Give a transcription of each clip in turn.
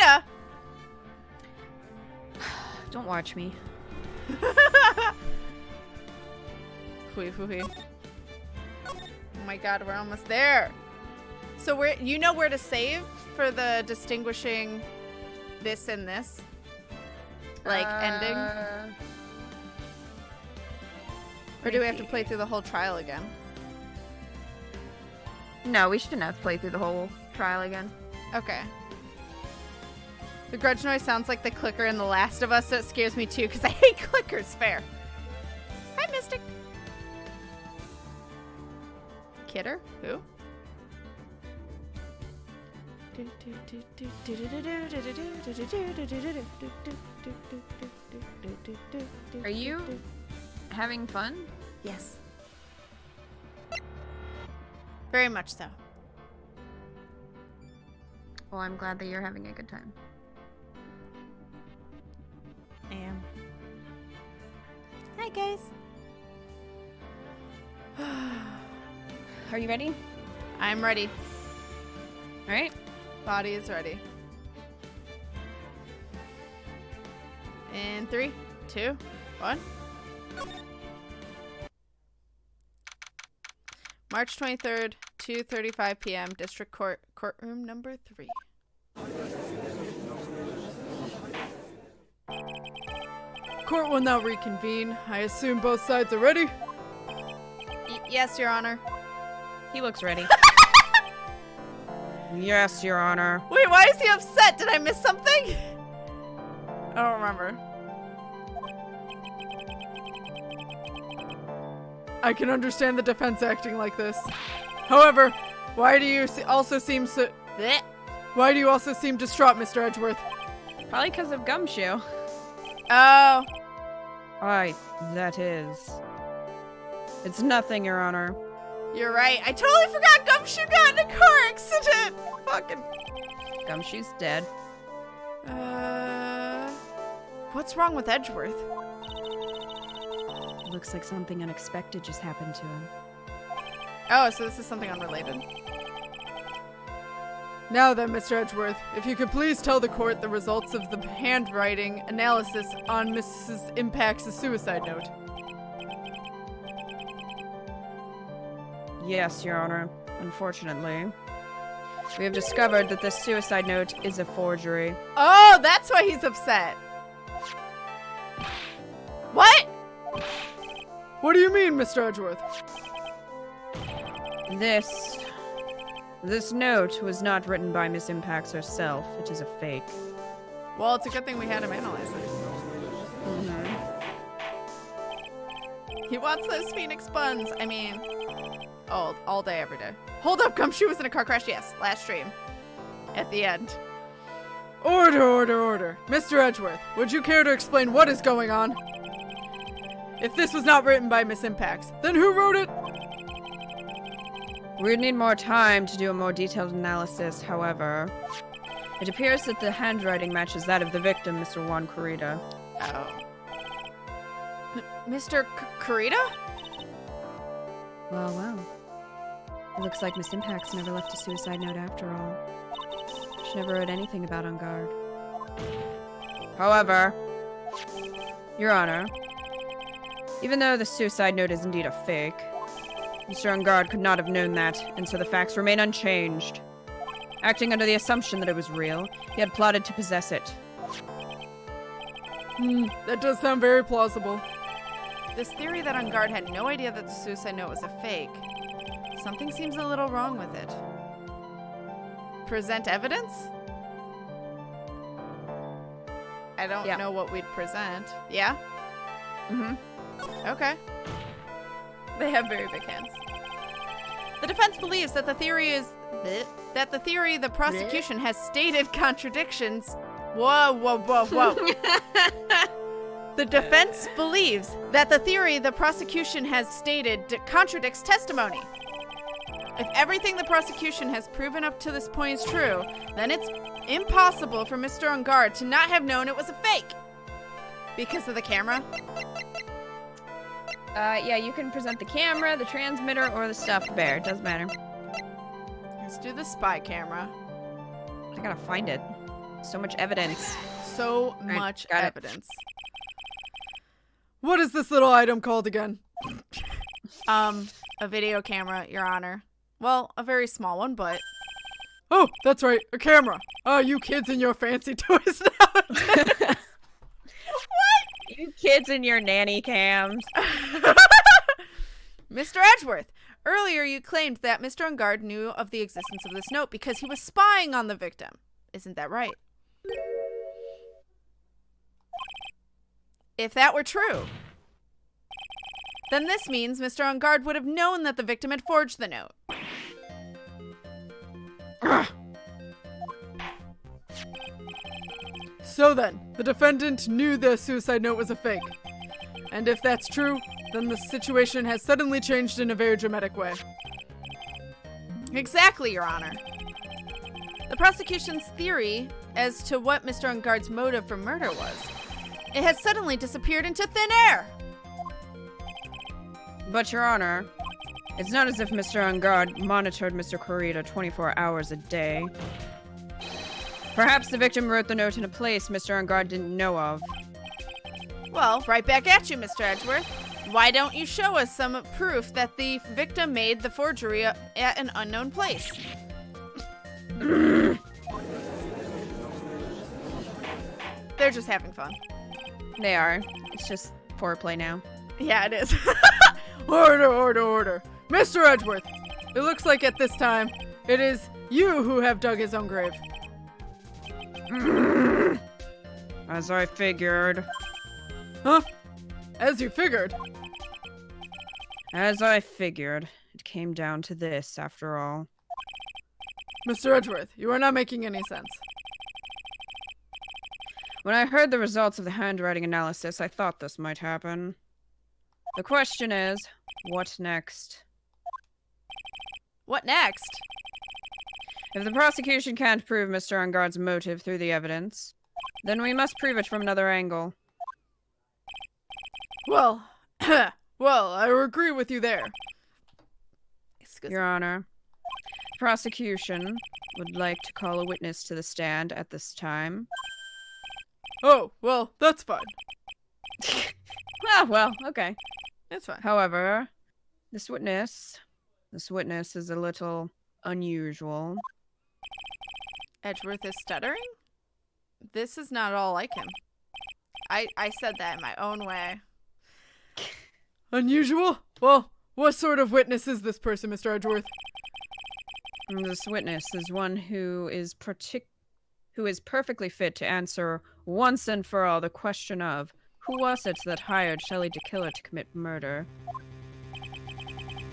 Kurita! Don't watch me. Oh my god, we're almost there. So you know where to save for the distinguishing this and this? Like ending? Or do we have to play through the whole trial again? No, we shouldn't have to play through the whole trial again. Okay. The grudge noise sounds like the clicker in The Last of Us, so it scares me too, because I hate clickers. Fair. Hi, Mystic. Kidder? Who? Are you having fun? Yes. Very much so. Well, I'm glad that you're having a good time. I am. Hi, guys. Are you ready? I'm ready. All right. Body is ready. In 3, 2, 1. March 23rd, 2:35 p.m. District Court, courtroom number 3. Court will now reconvene. I assume both sides are ready? Yes, Your Honor. He looks ready. Yes, Your Honor. Wait, why is he upset? Did I miss something? I don't remember. I can understand the defense acting like this. However, why do you also seem so... Blech. Why do you also seem distraught, Mr. Edgeworth? Probably because of Gumshoe. Oh. Aye, that is. It's nothing, Your Honor. You're right. I totally forgot Gumshoe got in a car accident. Fucking... Gumshoe's dead. What's wrong with Edgeworth? Looks like something unexpected just happened to him. Oh, so this is something unrelated. Now then, Mr. Edgeworth, if you could please tell the court the results of the handwriting analysis on Mrs. Impact's suicide note. Yes, Your Honor. Unfortunately, we have discovered that this suicide note is a forgery. Oh, that's why he's upset. What? What do you mean, Mr. Edgeworth? This note was not written by Miss Impacts herself. It is a fake. Well, it's a good thing we had him analyze it. Mm-hmm. He wants those Phoenix buns. I mean, all day, every day. Hold up, Gumshoe was in a car crash. Yes, last stream. At the end. Order, order, order. Mr. Edgeworth, would you care to explain what is going on? If this was not written by Miss Impacts, then who wrote it? We would need more time to do a more detailed analysis, however. It appears that the handwriting matches that of the victim, Mr. Juan Kurita. Oh. Mr. Kurita? Well. It looks like Miss Impacts never left a suicide note after all. She never wrote anything about Engarde. However, Your Honor, even though the suicide note is indeed a fake, Mr. Engarde could not have known that, and so the facts remain unchanged. Acting under the assumption that it was real, he had plotted to possess it. That does sound very plausible. This theory that Engarde had no idea that the suicide note was a fake, something seems a little wrong with it. Present evidence? I don't know what we'd present. Yeah? Mm-hmm. Okay. They have very big hands. The defense believes that the theory the prosecution has stated contradictions. Whoa. The defense believes that the theory the prosecution has stated contradicts testimony. If everything the prosecution has proven up to this point is true, then it's impossible for Mr. Engarde to not have known it was a fake. Because of the camera? Yeah, you can present the camera, the transmitter, or the stuffed bear. It doesn't matter. Let's do the spy camera. I gotta find it. So much evidence. So much got it. evidence. What is this little item called again? A video camera, Your Honor. Well, a very small one, but... Oh, that's right, a camera. Oh, you kids and your fancy toys now. You kids and your nanny cams. Mr. Edgeworth, earlier you claimed that Mr. Engarde knew of the existence of this note because he was spying on the victim. Isn't that right? If that were true, then this means Mr. Engarde would have known that the victim had forged the note. So then, the defendant knew the suicide note was a fake. And if that's true, then the situation has suddenly changed in a very dramatic way. Exactly, Your Honor. The prosecution's theory as to what Mr. Engarde's motive for murder was, it has suddenly disappeared into thin air. But, Your Honor, it's not as if Mr. Engarde monitored Mr. Corrida 24 hours a day. Perhaps the victim wrote the note in a place Mr. Engarde didn't know of. Well, right back at you, Mr. Edgeworth. Why don't you show us some proof that the victim made the forgery at an unknown place? They're just having fun. They are. It's just foreplay now. Yeah, it is. Order. Mr. Edgeworth, it looks like at this time, it is you who have dug his own grave. As I figured. Huh? As you figured. As I figured. It came down to this, after all. Mr. Edgeworth, you are not making any sense. When I heard the results of the handwriting analysis, I thought this might happen. The question is, what next? What next? If the prosecution can't prove Mr. Engarde's motive through the evidence, then we must prove it from another angle. Well, I agree with you there. Excuse Your Honor, the prosecution would like to call a witness to the stand at this time. Oh, well, that's fine. Ah, well, okay. It's fine. However, this witness is a little unusual. Edgeworth is stuttering? This is not at all like him. I said that in my own way. Unusual? Well, what sort of witness is this person, Mr. Edgeworth? This witness is one who is perfectly fit to answer once and for all the question of who was it that hired Shelly De Killer to commit murder?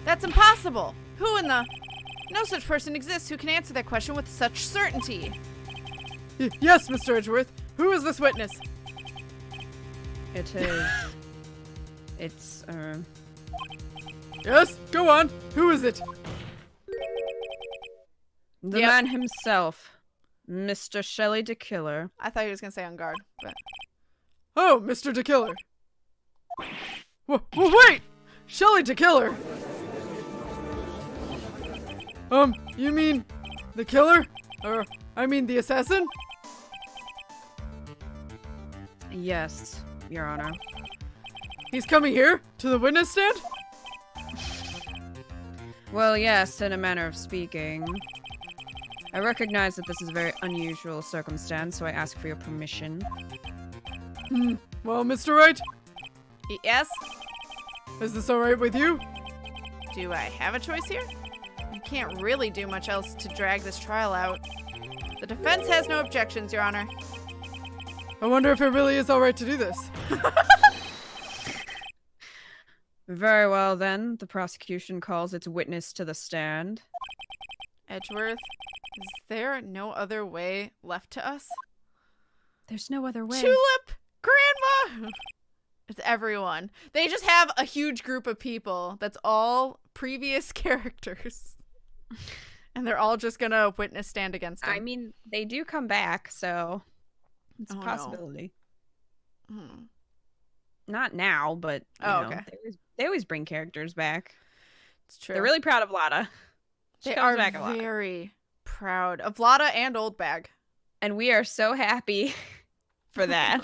That's impossible! Who in the... No such person exists who can answer that question with such certainty. Yes, Mr. Edgeworth. Who is this witness? It is... It's, Yes, go on. Who is it? the Yep. man himself, Mr. Shelly De Killer. I thought he was going to say Engarde, but... Oh, Mr. De Killer. Wait! Shelly De Killer? You mean the killer? Or, I mean the assassin? Yes, Your Honor. He's coming here? To the witness stand? Well, yes, in a manner of speaking. I recognize that this is a very unusual circumstance, so I ask for your permission. Well, Mr. Wright, Yes? is this alright with you? Do I have a choice here? You can't really do much else to drag this trial out. The defense has no objections, Your Honor. I wonder if it really is alright to do this. Very well, then. The prosecution calls its witness to the stand. Edgeworth, is there no other way left to us? There's no other way. Tulip! Grandma! It's everyone. They just have a huge group of people that's all previous characters. And they're all just gonna witness stand against him. I mean, they do come back, so it's a Oh, no. possibility. Hmm. Not now, but you Oh, know, okay. they always bring characters back. It's true. They're really proud of Lotta. She They comes are back a lot. very proud of Lotta and Oldbag. And we are so happy for that.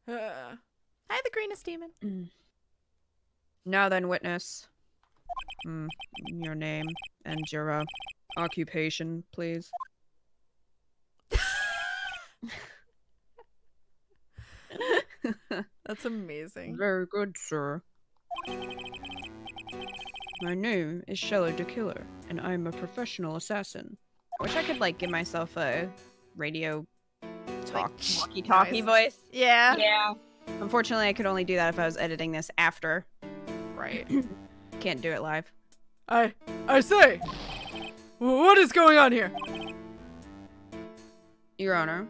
Hi, the greenest demon. Now then, witness. Your name and your occupation, please. That's amazing. Very good, sir. My name is Shelly De Killer, and I'm a professional assassin. I wish I could, like, give myself a radio walkie-talkie voice. Yeah. Yeah. Unfortunately, I could only do that if I was editing this after. Right. Can't do it live. I say! What is going on here? Your Honor.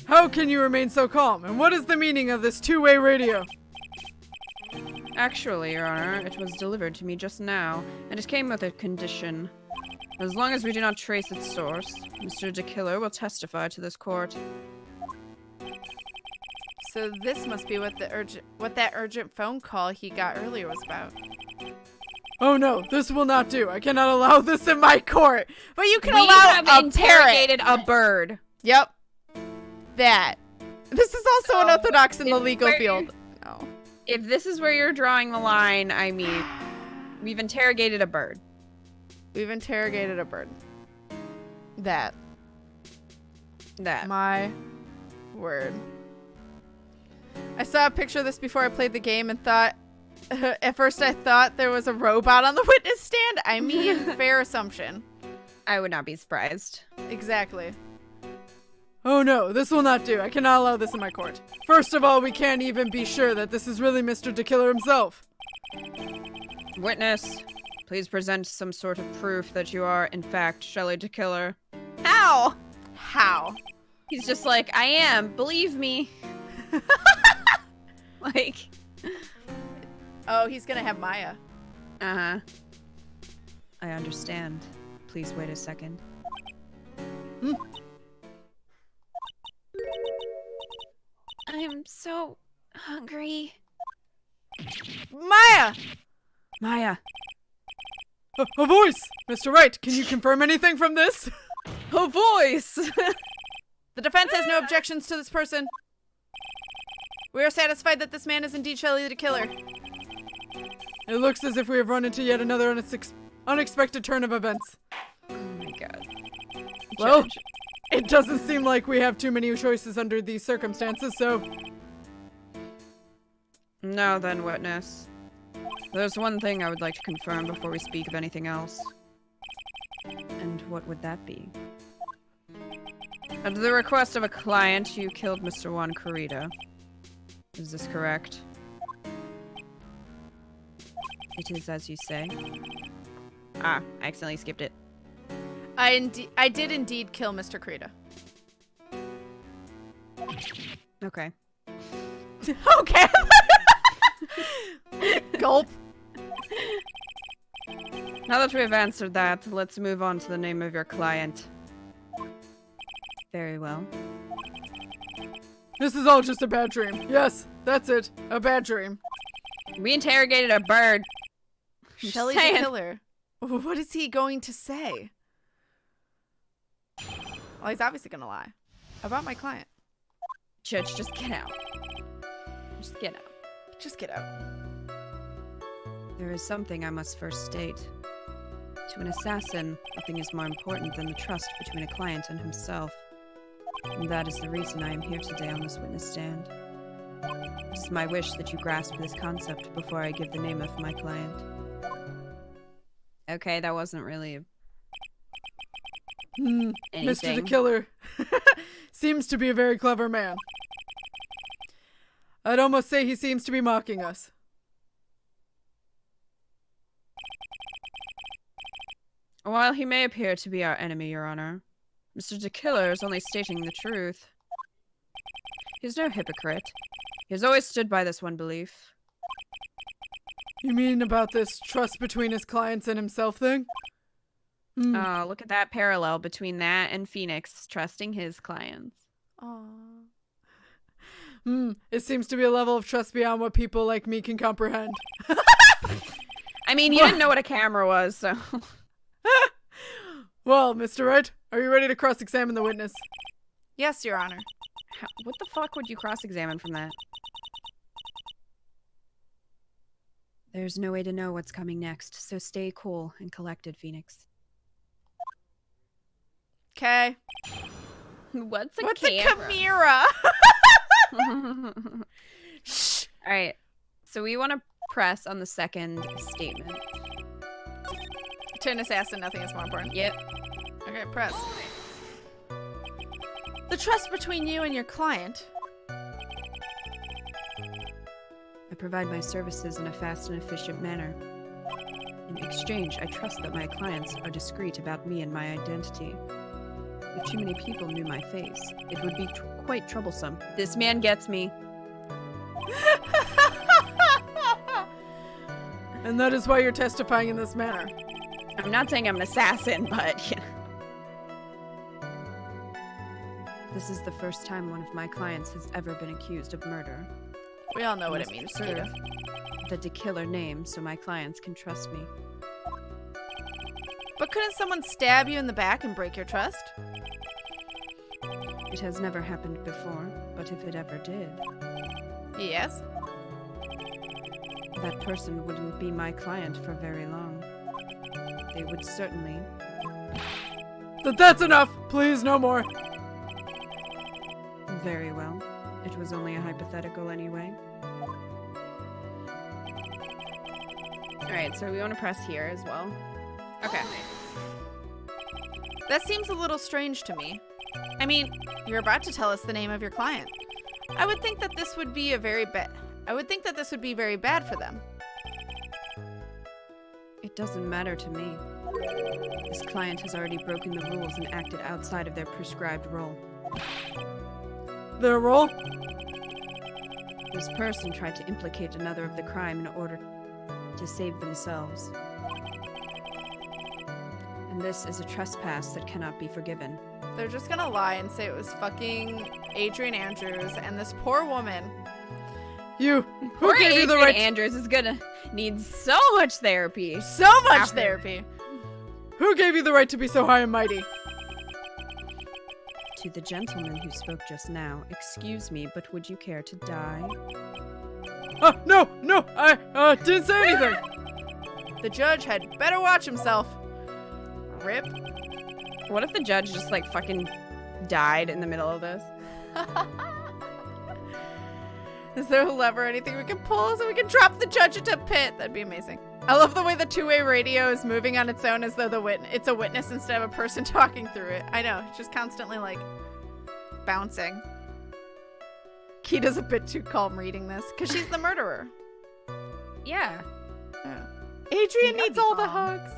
How can you remain so calm? And what is the meaning of this two-way radio? Actually, Your Honor, it was delivered to me just now, and it came with a condition. As long as we do not trace its source, Mr. De Killer will testify to this court. So this must be what that urgent phone call he got earlier was about. Oh no, this will not do. I cannot allow this in my court. But you can We allow have a interrogated parrot. a bird. Yep. That. This is also So, unorthodox in the legal where- field. No. If this is where you're drawing the line, I mean, we've interrogated a bird. We've interrogated a bird. That. That. My word. I saw a picture of this before I played the game and thought, at first I thought there was a robot on the witness stand. I mean, fair assumption. I would not be surprised. Exactly. Oh no, this will not do. I cannot allow this in my court. First of all, we can't even be sure that this is really Mr. De Killer himself. Witness, please present some sort of proof that you are, in fact, Shelly De Killer. How? How? He's just like, I am, believe me. Like, Oh, he's gonna have Maya. uh-huh. I understand. Please wait a second. I'm so hungry. Maya! Maya. A voice! Mr. Wright, can you confirm anything from this? A voice! The defense has no objections to this person. We are satisfied that this man is indeed Shelly the Killer. It looks as if we have run into yet another unexpected turn of events. Oh my god. Well, Judge. it doesn't seem like we have too many choices under these circumstances, so... Now then, witness. There's one thing I would like to confirm before we speak of anything else. And what would that be? At the request of a client, you killed Mr. Juan Corrida. Is this correct? It is as you say. Ah, I accidentally skipped it. I did indeed kill Mr. Krita. Okay. Okay. Gulp. Now that we have answered that, let's move on to the name of your client. Very well. This is all just a bad dream. Yes, that's it. A bad dream. We interrogated a bird. Shelly the saying. Killer. What is he going to say? Well, he's obviously gonna lie. About my client. Judge, just get out. Just get out. Just get out. There is something I must first state. To an assassin, nothing is more important than the trust between a client and himself. And that is the reason I am here today on this witness stand. It is my wish that you grasp this concept before I give the name of my client. Okay, that wasn't really Mr. anything. De Killer seems to be a very clever man. I'd almost say he seems to be mocking us. While he may appear to be our enemy, Your Honor, Mr. De Killer is only stating the truth. He's no hypocrite. He has always stood by this one belief. You mean about this trust between his clients and himself thing? Oh, look at that parallel between that and Phoenix trusting his clients. Aww. It seems to be a level of trust beyond what people like me can comprehend. I mean, you didn't know what a camera was, so... Well, Mr. Wright, are you ready to cross-examine the witness? Yes, Your Honor. What the fuck would you cross-examine from that? There's no way to know what's coming next, so stay cool and collected, Phoenix. Okay. What's a What's a chimera? Shh. Alright, so we want to press on the second statement. To an assassin, nothing is more important. Yep. Okay, press. The trust between you and your client. I provide my services in a fast and efficient manner. In exchange, I trust that my clients are discreet about me and my identity. If too many people knew my face, it would be quite troublesome. This man gets me. And that is why you're testifying in this manner. I'm not saying I'm an assassin, but... Yeah. This is the first time one of my clients has ever been accused of murder. We all know what it means, serve the De Killer name so my clients can trust me. But couldn't someone stab you in the back and break your trust? It has never happened before, but if it ever did... Yes? That person wouldn't be my client for very long. They would certainly... That's enough! Please, no more! Very well. It was only a hypothetical anyway. Alright, so we want to press here as well. Okay. That seems a little strange to me. I mean, you're about to tell us the name of your client. I would think that this would be very bad for them. It doesn't matter to me. This client has already broken the rules and acted outside of their prescribed role. Their role? This person tried to implicate another of the crime in order to save themselves. And this is a trespass that cannot be forgiven. They're just gonna lie and say it was fucking Adrian Andrews and this poor woman. Who Poor gave you the Adrian right Andrews is gonna need so much therapy. So much therapy. Who gave you the right to be so high and mighty? To the gentleman who spoke just now, excuse me, but would you care to die? No, I didn't say anything. The judge had better watch himself. Rip. What if the judge just like fucking died in the middle of this? Is there a lever or anything we can pull so we can drop the judge into a pit? That'd be amazing. I love the way the two-way radio is moving on its own as though it's a witness instead of a person talking through it. I know, it's just constantly like bouncing. Kita's a bit too calm reading this because she's the murderer. Yeah. Adrian needs all the hugs.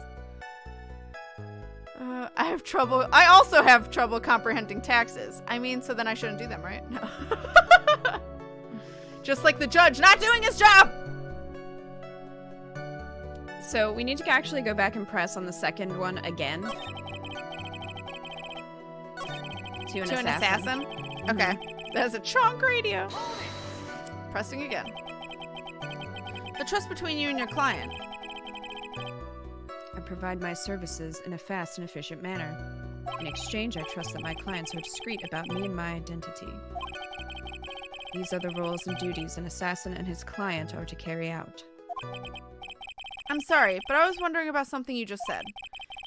I also have trouble comprehending taxes. I mean, so then I shouldn't do them, right? No. Just like the judge not doing his job! So we need to actually go back and press on the second one again. To an assassin. Mm-hmm. Okay. That is a chonk radio. Pressing again. The trust between you and your client. I provide my services in a fast and efficient manner. In exchange, I trust that my clients are discreet about me and my identity. These are the roles and duties an assassin and his client are to carry out. I'm sorry, but I was wondering about something you just said.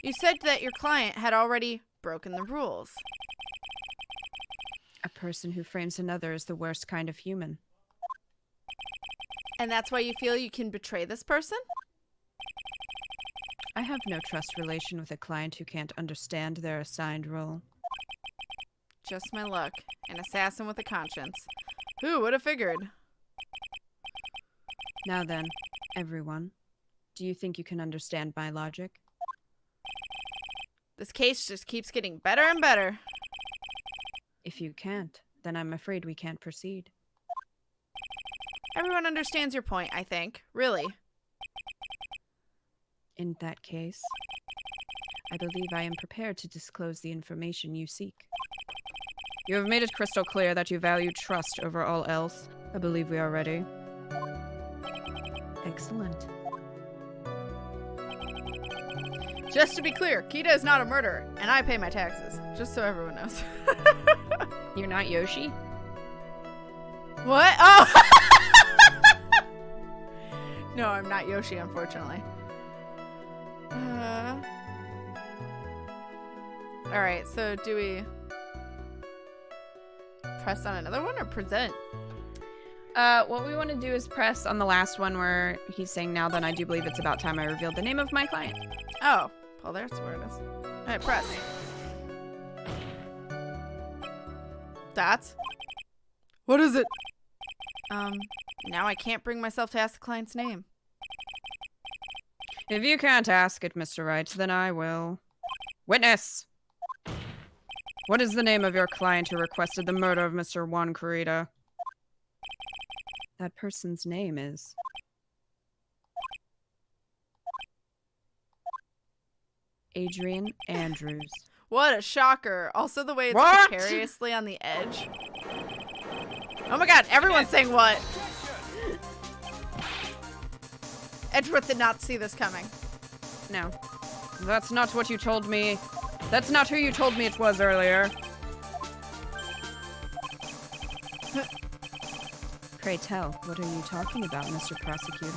You said that your client had already broken the rules. A person who frames another is the worst kind of human. And that's why you feel you can betray this person? I have no trust relation with a client who can't understand their assigned role. Just my luck. An assassin with a conscience. Who would have figured? Now then, everyone, do you think you can understand my logic? This case just keeps getting better and better. If you can't, then I'm afraid we can't proceed. Everyone understands your point, I think. Really. In that case, I believe I am prepared to disclose the information you seek. You have made it crystal clear that you value trust over all else. I believe we are ready. Excellent. Just to be clear, Kita is not a murderer, and I pay my taxes. Just so everyone knows. You're not Yoshi? What? Oh! No, I'm not Yoshi, unfortunately. Alright, so do we press on another one or present? What we want to do is press on the last one where he's saying, now then I do believe it's about time I revealed the name of my client. Oh, well, there's where it is. Alright, press. That's? What is it? Now I can't bring myself to ask the client's name. If you can't ask it, Mr. Wright, then I will. Witness! What is the name of your client who requested the murder of Mr. Juan Corrida? That person's name is... Adrian Andrews. What a shocker. Also the way it's What? precariously on the edge. Oh my god, everyone's saying what? Edgeworth did not see this coming. No. That's not what you told me. That's not who you told me it was earlier. Pray tell, what are you talking about, Mr. Prosecutor?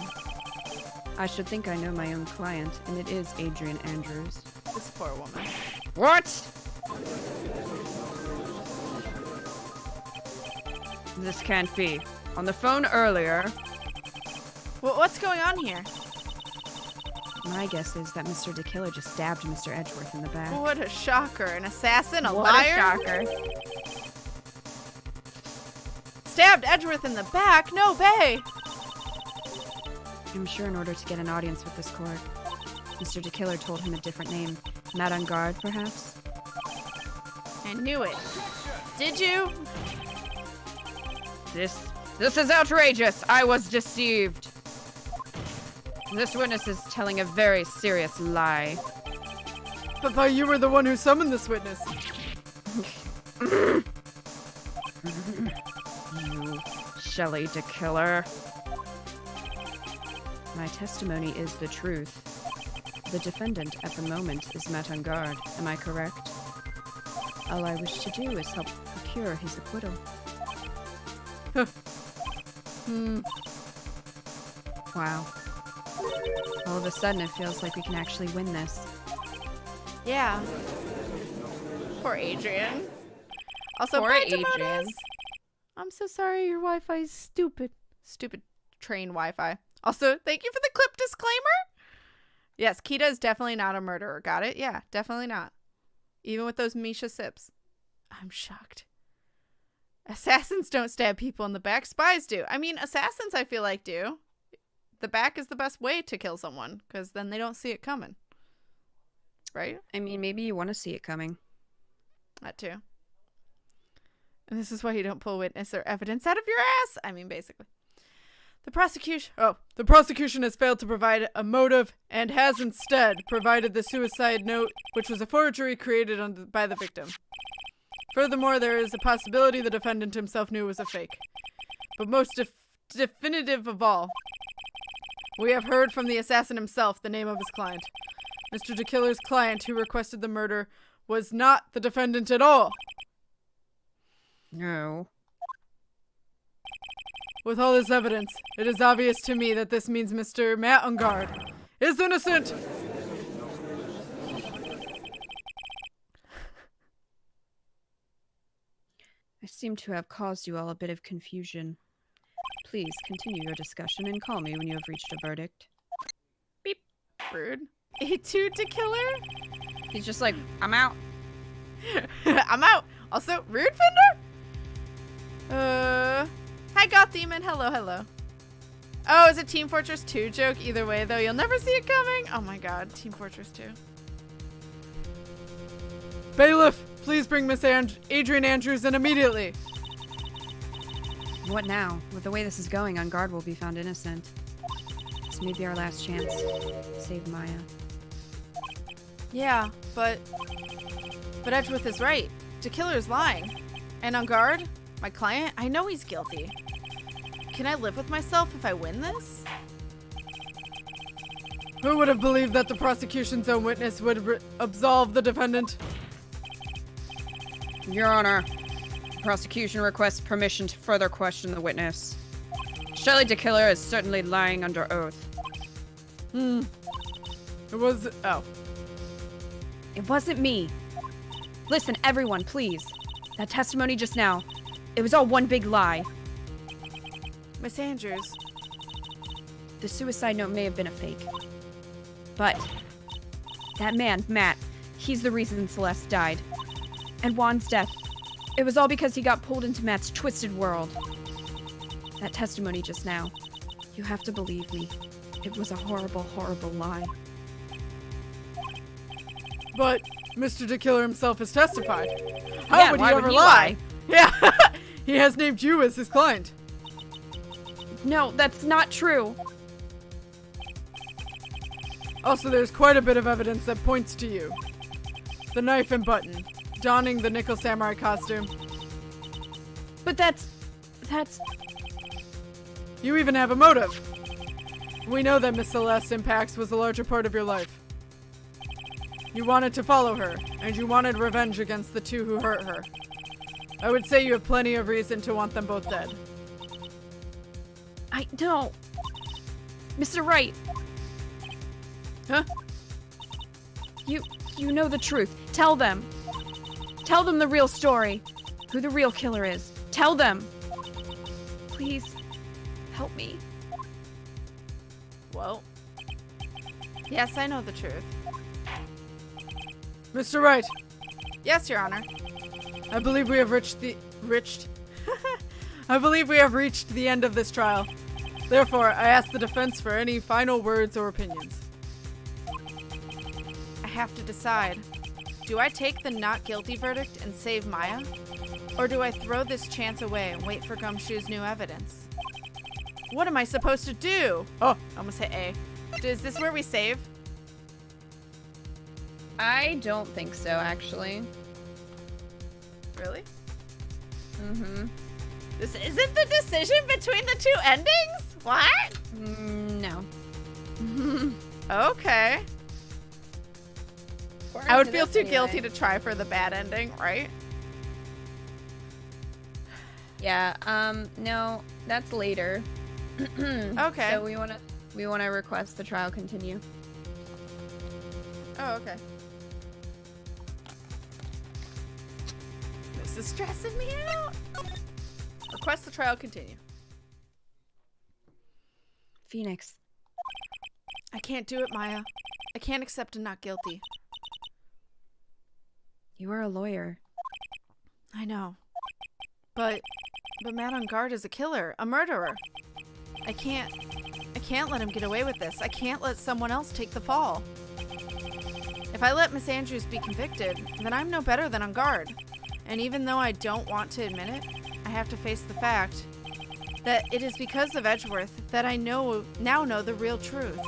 I should think I know my own client, and it is Adrian Andrews. This poor woman. What? This can't be. On the phone earlier... Well, what's going on here? My guess is that Mr. De Killer just stabbed Mr. Edgeworth in the back. What a shocker. An assassin? A What liar? a shocker. Stabbed Edgeworth in the back? No way. I'm sure in order to get an audience with this court, Mr. De Killer told him a different name. Not Engarde, perhaps? I knew it. Did you? This is outrageous! I was deceived! This witness is telling a very serious lie. But thought you were the one who summoned this witness. You, Shelly De Killer. My testimony is the truth. The defendant at the moment is Matt Engarde. Am I correct? All I wish to do is help procure his acquittal. Wow. All of a sudden, it feels like we can actually win this. Yeah. Poor Adrian. Also, Poor Adrian. Adrian. I'm so sorry your Wi-Fi is stupid. Stupid train Wi-Fi. Also, thank you for the clip disclaimer. Yes, Kita is definitely not a murderer. Got it? Yeah, definitely not. Even with those Misha sips. I'm shocked. Assassins don't stab people in the back. Spies do. I mean, assassins I feel like do. The back is the best way to kill someone, because then they don't see it coming. Right? I mean, maybe you want to see it coming. That too. And this is why you don't pull witness or evidence out of your ass. I mean, basically. The prosecution has failed to provide a motive and has instead provided the suicide note, which was a forgery created by the victim. Furthermore, there is a possibility the defendant himself knew it was a fake. But most definitive of all, we have heard from the assassin himself the name of his client. Mr. De Killer's client who requested the murder was not the defendant at all. No. With all this evidence, it is obvious to me that this means Mr. Matt Engarde is innocent. I seem to have caused you all a bit of confusion. Please continue your discussion and call me when you have reached a verdict. Beep. Rude. A2 De Killer? He's just like, I'm out. I'm out. Also, rude Fender? Hi, Goth Demon. Hello, hello. Oh, is it Team Fortress 2 joke? Either way, though, you'll never see it coming. Oh my god, Team Fortress 2. Bailiff, please bring Miss Adrian Andrews in immediately. What now? With the way this is going, Engarde will be found innocent. This may be our last chance. Save Maya. Yeah, but Edgeworth is right. De Killer is lying. And Engarde, my client, I know he's guilty. Can I live with myself if I win this? Who would have believed that the prosecution's own witness would absolve the defendant? Your Honor, the prosecution requests permission to further question the witness. Shelly De Killer is certainly lying under oath. It was... Oh. It wasn't me. Listen, everyone, please. That testimony just now, it was all one big lie. Miss Andrews. The suicide note may have been a fake. But that man, Matt, he's the reason Celeste died. And Juan's death, it was all because he got pulled into Matt's twisted world. That testimony just now, you have to believe me. It was a horrible, horrible lie. But Mr. De Killer himself has testified. How would he why ever lie? Yeah, he has named you as his client. No, that's not true. Also, there's quite a bit of evidence that points to you. The knife and button, donning the nickel samurai costume. But that's... You even have a motive. We know that Miss Celeste's impacts was a larger part of your life. You wanted to follow her, and you wanted revenge against the two who hurt her. I would say you have plenty of reason to want them both dead. I don't... Mr. Wright. Huh? You know the truth. Tell them. Tell them the real story. Who the real killer is. Tell them. Please, help me. Well. Yes, I know the truth. Mr. Wright, Yes, Your Honor. I believe we have reached I believe we have reached the end of this trial. Therefore, I ask the defense for any final words or opinions. I have to decide. Do I take the not guilty verdict and save Maya? Or do I throw this chance away and wait for Gumshoe's new evidence? What am I supposed to do? Oh, I almost hit A. Is this where we save? I don't think so, actually. Really? Mm-hmm. This isn't the decision between the two endings? What? No. Okay. I would feel too guilty to try for the bad ending, right? Yeah, no, that's later. Okay. So we wanna request the trial continue. Oh, okay. This is stressing me out. Request the trial continue. Phoenix. I can't do it, Maya. I can't accept a not guilty. You are a lawyer. I know. But Matt Engarde is a killer, a murderer. I can't let him get away with this. I can't let someone else take the fall. If I let Miss Andrews be convicted, then I'm no better than Engarde. And even though I don't want to admit it, I have to face the fact that it is because of Edgeworth that I now know the real truth.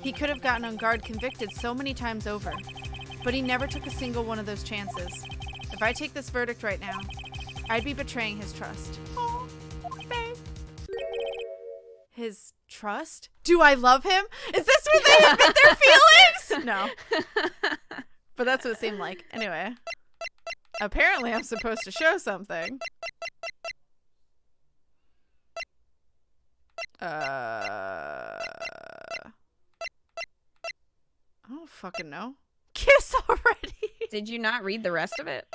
He could have gotten Engarde convicted so many times over, but he never took a single one of those chances. If I take this verdict right now, I'd be betraying his trust. Oh, babe. His trust? Do I love him? Is this where they admit their feelings? No. But that's what it seemed like. Anyway. Apparently I'm supposed to show something. I don't fucking know. Kiss already. Did you not read the rest of it?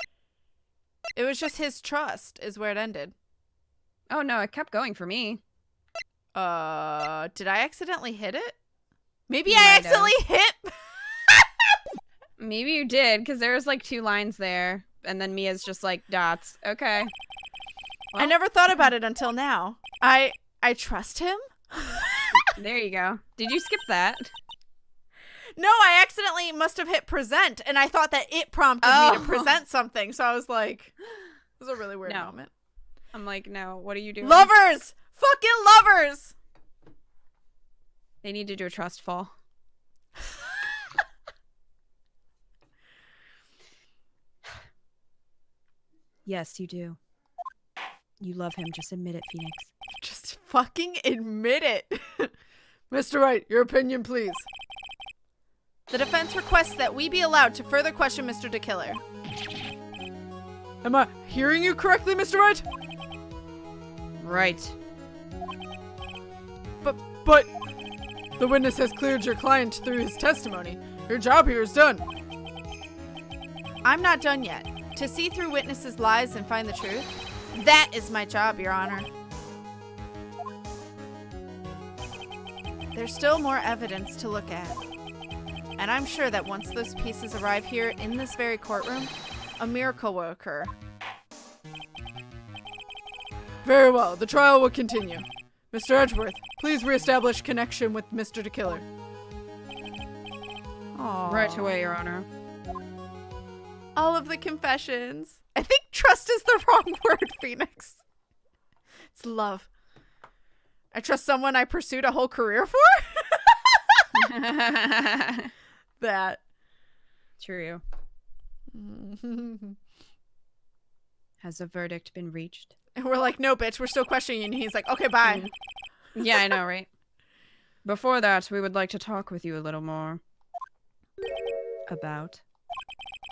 It was just his trust is where it ended. Oh no, it kept going for me. Did I accidentally hit it? Maybe You I might accidentally hit. Maybe you did, because there was like 2 lines there, and then Mia's just like dots. Okay. I never thought about it until now. I trust him? There you go. Did you skip that? No, I accidentally must have hit present, and I thought that it prompted me to present something. So I was like, it was a really weird moment. I'm like, no, what are you doing? Lovers! Fucking lovers! They need to do a trust fall. Yes, you do. You love him. Just admit it, Phoenix. Just fucking admit it. Mr. Wright, your opinion, please. The defense requests that we be allowed to further question Mr. De Killer. Am I hearing you correctly, Mr. Wright? Right. But the witness has cleared your client through his testimony. Your job here is done. I'm not done yet. To see through witnesses' lies and find the truth, that is my job, Your Honor. There's still more evidence to look at. And I'm sure that once those pieces arrive here in this very courtroom, a miracle will occur. Very well. The trial will continue. Mr. Edgeworth, please reestablish connection with Mr. De Killer. Aww. Right away, Your Honor. All of the confessions. I think trust is the wrong word, Phoenix. It's love. I trust someone I pursued a whole career for? That. True. Has a verdict been reached? And we're like, no, bitch, we're still questioning you. And he's like, okay, bye. Yeah, I know, right? Before that, we would like to talk with you a little more. About?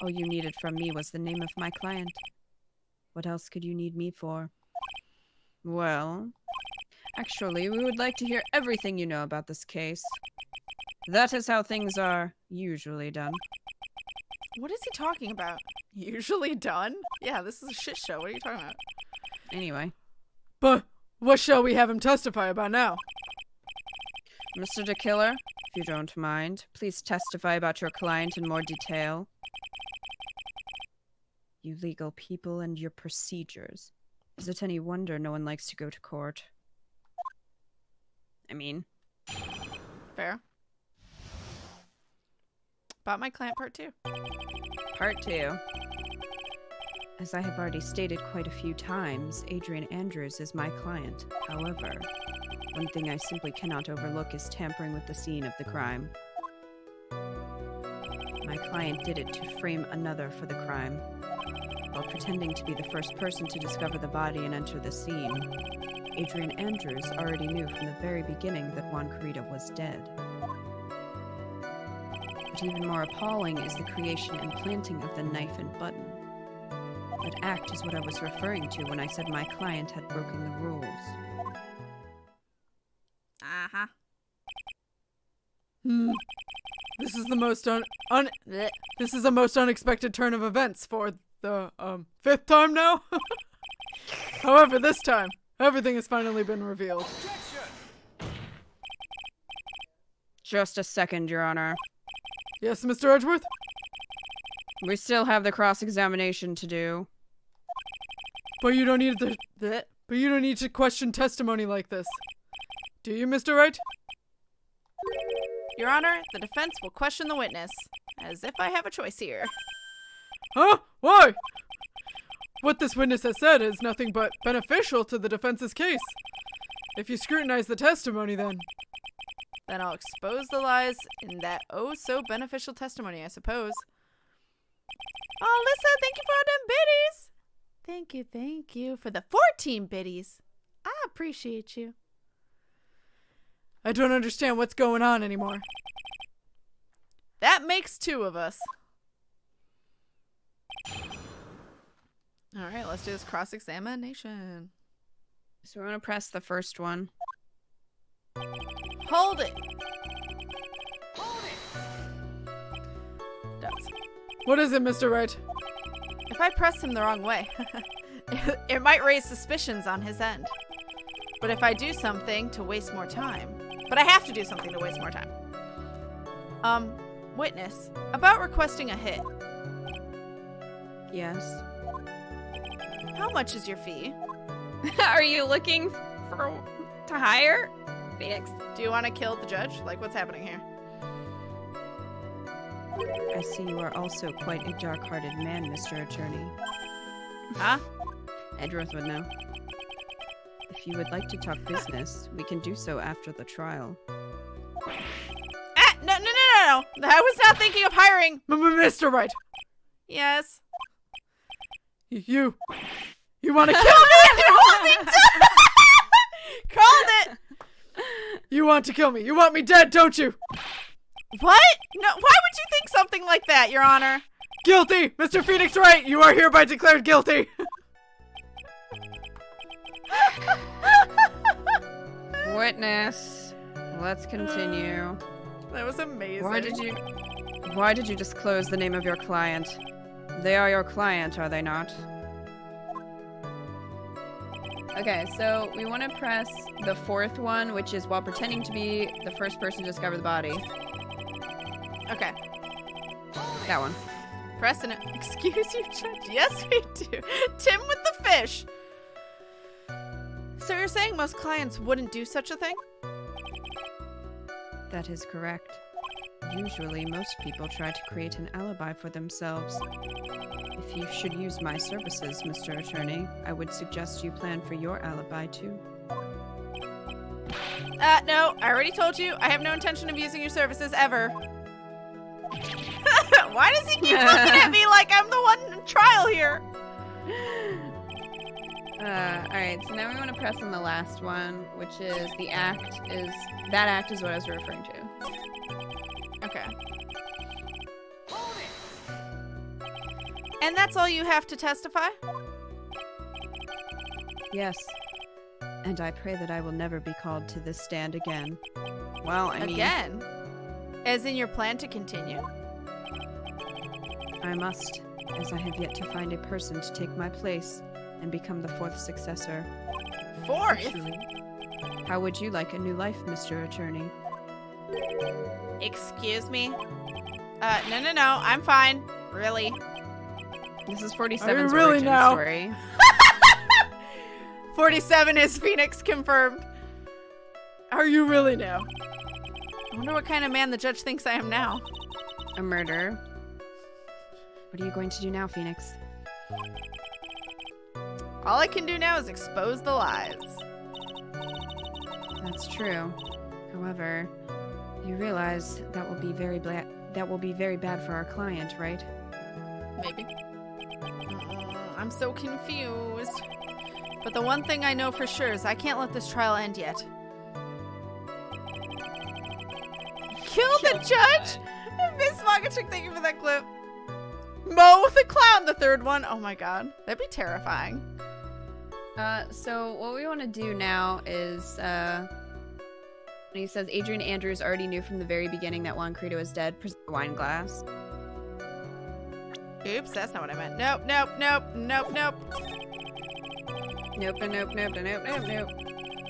All you needed from me was the name of my client. What else could you need me for? Well, actually, we would like to hear everything you know about this case. That is how things are usually done. What is he talking about? Usually done? Yeah, this is a shit show. What are you talking about? Anyway. But what shall we have him testify about now? Mr. De Killer, if you don't mind, please testify about your client in more detail. You legal people and your procedures. Is it any wonder no one likes to go to court? I mean... Fair. About my client part 2. Part 2. As I have already stated quite a few times, Adrian Andrews is my client. However, one thing I simply cannot overlook is tampering with the scene of the crime. My client did it to frame another for the crime. While pretending to be the first person to discover the body and enter the scene, Adrian Andrews already knew from the very beginning that Juan Carita was dead. But even more appalling is the creation and planting of the knife and button. That act is what I was referring to when I said my client had broken the rules. Uh-huh. This is the most this is the most unexpected turn of events for the 5th time now. However, this time everything has finally been revealed. Just a second, Your Honor. Yes, Mr. Edgeworth? We still have the cross-examination to do. But you don't need to question testimony like this. Do you, Mr. Wright? Your Honor, the defense will question the witness, as if I have a choice here. Huh? Why? What this witness has said is nothing but beneficial to the defense's case. If you scrutinize the testimony, then I'll expose the lies in that oh-so-beneficial testimony, I suppose. Oh, Lisa, thank you for all them biddies. Thank you for the 14 biddies. I appreciate you. I don't understand what's going on anymore. That makes 2 of us. All right, let's do this cross-examination. So we're going to press the first one. Hold it. Does. What is it, Mr. Wright? If I press him the wrong way, it might raise suspicions on his end. But if I do something to waste more time... But I have to do something to waste more time. Witness, about requesting a hit. Yes. How much is your fee? Are you looking to hire? Phoenix? Do you want to kill the judge? Like, what's happening here? I see you are also quite a dark-hearted man, Mr. Attorney. Huh? Edgeworth would know. If you would like to talk business, we can do so after the trial. Ah! No. I was not thinking of hiring. Mr. Wright! Yes. You want to kill me? You want me dead? Called it. You want to kill me. You want me dead, don't you? What? No, why would you think something like that, Your Honor? Guilty! Mr. Phoenix Wright, you are hereby declared guilty. Witness. Let's continue. That was amazing. Why did you disclose the name of your client? They are your client, are they not? Okay, so we want to press the fourth one, which is while pretending to be the first person to discover the body. Okay. That one. Pressing it. Excuse you, Judge. Yes, we do. Tim with the fish. So you're saying most clients wouldn't do such a thing? That is correct. Usually, most people try to create an alibi for themselves. If you should use my services, Mr. Attorney, I would suggest you plan for your alibi, too. No, I already told you. I have no intention of using your services ever. Why does he keep looking at me like I'm the one in trial here? Alright, so now we want to press on the last one, which is the act is... That act is what I was referring to. Okay. And that's all you have to testify? Yes. And I pray that I will never be called to this stand again. Well, I mean... Again? As in your plan to continue? I must, as I have yet to find a person to take my place and become the fourth successor. Fourth? Actually, how would you like a new life, Mr. Attorney? Excuse me? No, I'm fine. Really? This is 47's really origin now? story. 47 is Phoenix confirmed. Are you really now? I wonder what kind of man the judge thinks I am now. A murderer. What are you going to do now, Phoenix? All I can do now is expose the lies. That's true. However, you realize that will be very bad for our client, right? Maybe. I'm so confused. But the one thing I know for sure is I can't let this trial end yet. Kill the judge? Miss Magatrick, thank you for that clip. Mo the clown, the third one. Oh my god. That'd be terrifying. So what we want to do now is, he says Adrian Andrews already knew from the very beginning that Juan Credo was dead. Present the wine glass. Oops, that's not what I meant. Nope, nope, nope, nope, nope. Nope, nope, nope, nope, nope, nope.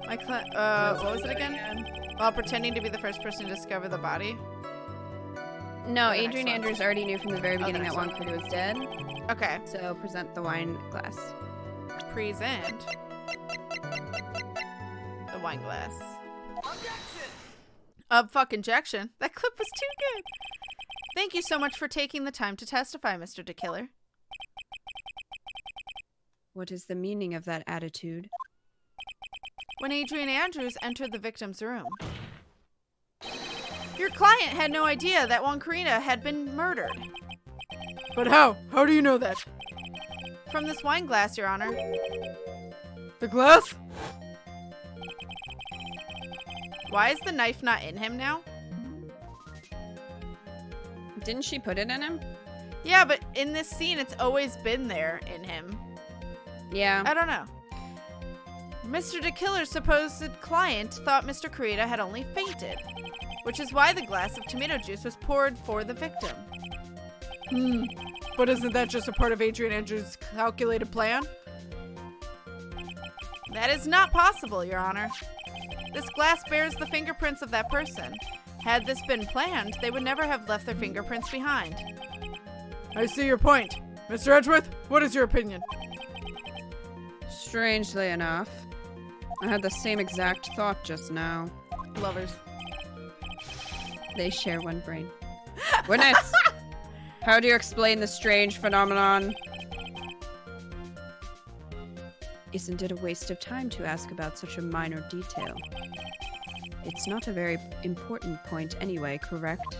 What was it again? While pretending to be the first person to discover the body? No, The next Adrian one. Andrews already knew from the very beginning that next Juan one. Credo was dead. Okay. So present the wine glass. Present the wine glass. Fuck injection. That clip was too good. Thank you so much for taking the time to testify, Mr. De Killer. What is the meaning of that attitude? When Adrian Andrews entered the victim's room, your client had no idea that Juan Carina had been murdered. But how? How do you know that? From this wine glass, Your Honor. The glass? Why is the knife not in him now? Didn't she put it in him? Yeah, but in this scene, it's always been there in him. Yeah. I don't know. Mr. De Killer's supposed client thought Mr. Carita had only fainted, which is why the glass of tomato juice was poured for the victim. But isn't that just a part of Adrian Andrews' calculated plan? That is not possible, Your Honor. This glass bears the fingerprints of that person. Had this been planned, they would never have left their fingerprints behind. I see your point. Mr. Edgeworth, what is your opinion? Strangely enough, I had the same exact thought just now. Lovers. They share one brain. Witness! How do you explain the strange phenomenon? Isn't it a waste of time to ask about such a minor detail? It's not a very important point anyway, correct?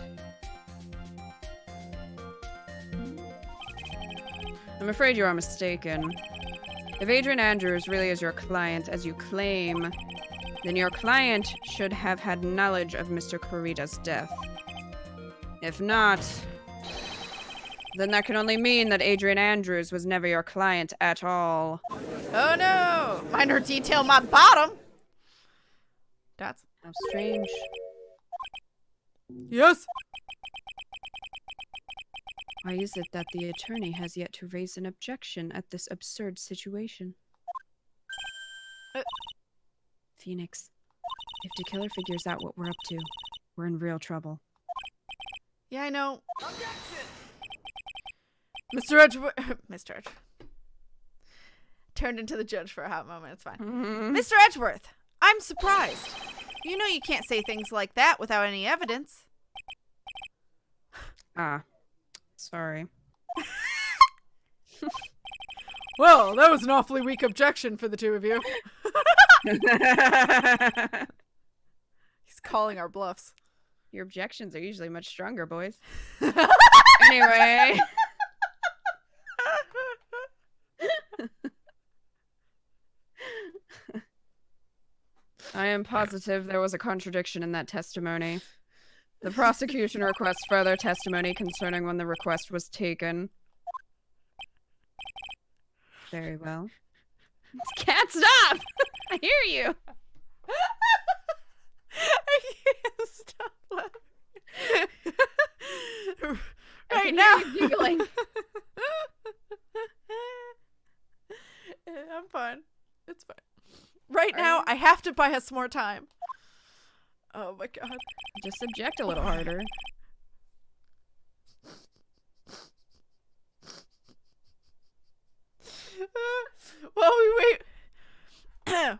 I'm afraid you are mistaken. If Adrian Andrews really is your client, as you claim, then your client should have had knowledge of Mr. Kurita's death. If not, then that can only mean that Adrian Andrews was never your client at all. Oh no! Minor detail my bottom! That's How strange. Yes? Why is it that the attorney has yet to raise an objection at this absurd situation? Phoenix, if De Killer figures out what we're up to, we're in real trouble. Yeah, I know. Mr. Edgeworth. Mr. Edgeworth. Turned into the judge for a hot moment. It's fine. Mm-hmm. Mr. Edgeworth, I'm surprised. You know you can't say things like that without any evidence. Ah, sorry. Well, that was an awfully weak objection for the two of you. He's calling our bluffs. Your objections are usually much stronger, boys. Anyway. I am positive there was a contradiction in that testimony. The prosecution requests further testimony concerning when the request was taken. Very well. Cat, stop! I hear you! I can't stop laughing. Right now. now. Giggling. I'm fine. It's fine. Right now, I have to buy us more time. Oh my god. Just object a little harder.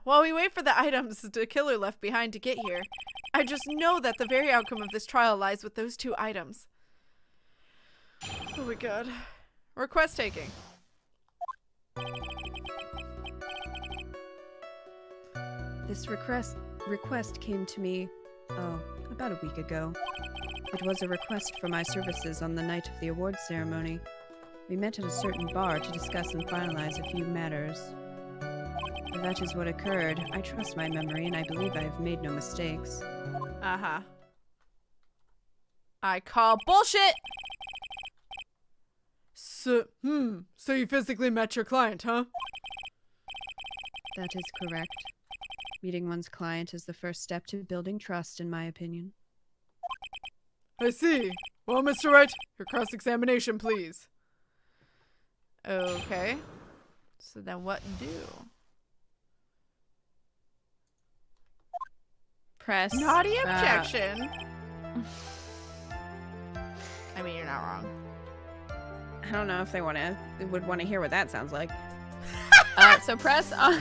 While we wait for the items the killer left behind to get here, I just know that the very outcome of this trial lies with those two items. Oh my god. Request taking. This request came to me, about a week ago. It was a request for my services on the night of the awards ceremony. We met at a certain bar to discuss and finalize a few matters. That is what occurred. I trust my memory, and I believe I have made no mistakes. Uh-huh. I call bullshit! So you physically met your client, huh? That is correct. Meeting one's client is the first step to building trust, in my opinion. I see. Well, Mr. Wright, your cross-examination, please. Okay. So then what do? Press. Naughty objection. I mean, you're not wrong. I don't know if they would want to hear what that sounds like. So press on.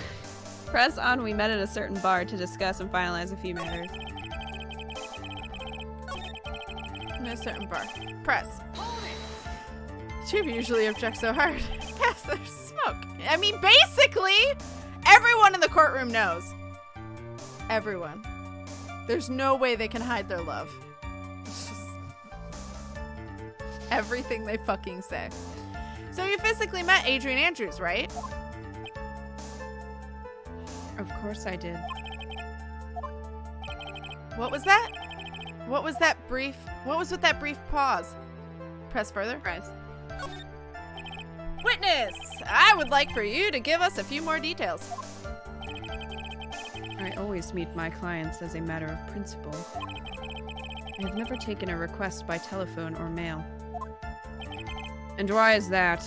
Press on. We met at a certain bar to discuss and finalize a few matters. In a certain bar. Press. Chief usually objects so hard. Yes, there's smoke. I mean, basically, everyone in the courtroom knows. Everyone. There's no way they can hide their love. It's just everything they fucking say. So you physically met Adrian Andrews, right? Of course I did. What was that? What was that brief? What was with that brief pause? Press further. Press. Witness! I would like for you to give us a few more details. I always meet my clients as a matter of principle. I have never taken a request by telephone or mail. And why is that?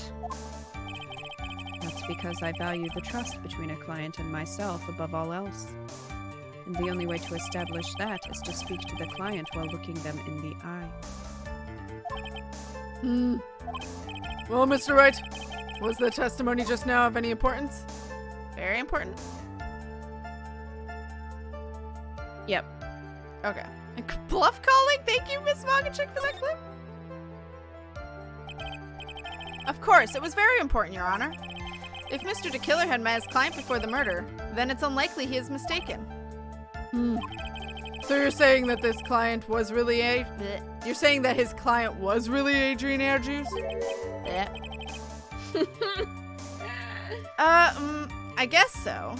That's because I value the trust between a client and myself above all else. And the only way to establish that is to speak to the client while looking them in the eye. Well, Mr. Wright, was the testimony just now of any importance? Very important. Yep. Okay. Bluff calling? Thank you, Miss Mogachick, for that clip. Of course, it was very important, Your Honor. If Mr. De Killer had met his client before the murder, then it's unlikely he is mistaken. So you're saying that this client was really You're saying that his client was really Adrian Andrews? I guess so.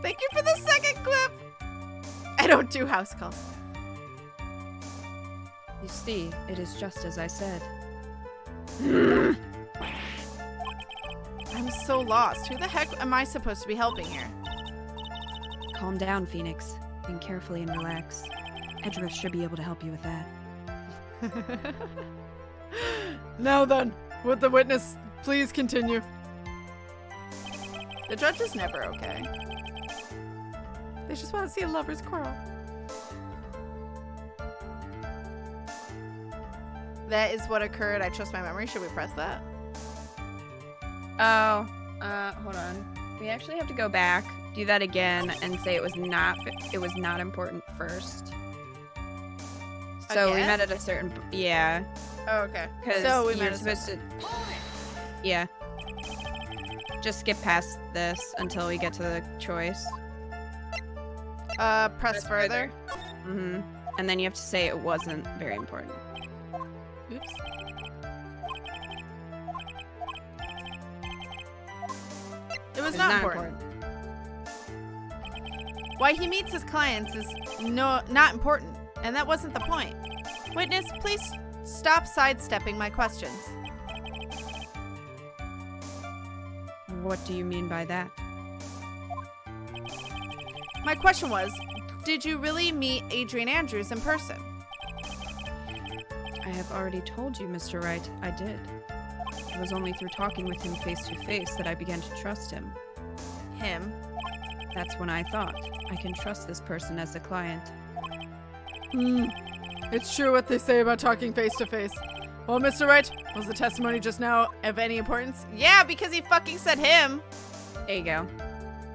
Thank you for the second clip. I don't do house calls. You see, it is just as I said. I'm so lost. Who the heck am I supposed to be helping here? Calm down, Phoenix. Think carefully and relax. Edgeworth should be able to help you with that. Now then, would the witness please continue? The judge is never okay. They just want to see a lover's quarrel. That is what occurred. I trust my memory. Should we press that? Oh, hold on. We actually have to go back, do that again, and say it was not important first. So we Again? met at a certain, yeah. Oh, okay. Because So we you're met supposed to, yeah. Just skip past this until we get to the choice. Press further. Mm-hmm. And then you have to say it wasn't very important. Oops. It was not important. Why he meets his clients is not important, and that wasn't the point. Witness, please stop sidestepping my questions. What do you mean by that? My question was, did you really meet Adrian Andrews in person? I have already told you, Mr. Wright, I did. It was only through talking with him face to face that I began to trust him. Him? That's when I thought, I can trust this person as a client. It's true what they say about talking face to face. Well, Mr. Wright, was the testimony just now of any importance? Yeah, because he fucking said him. There you go.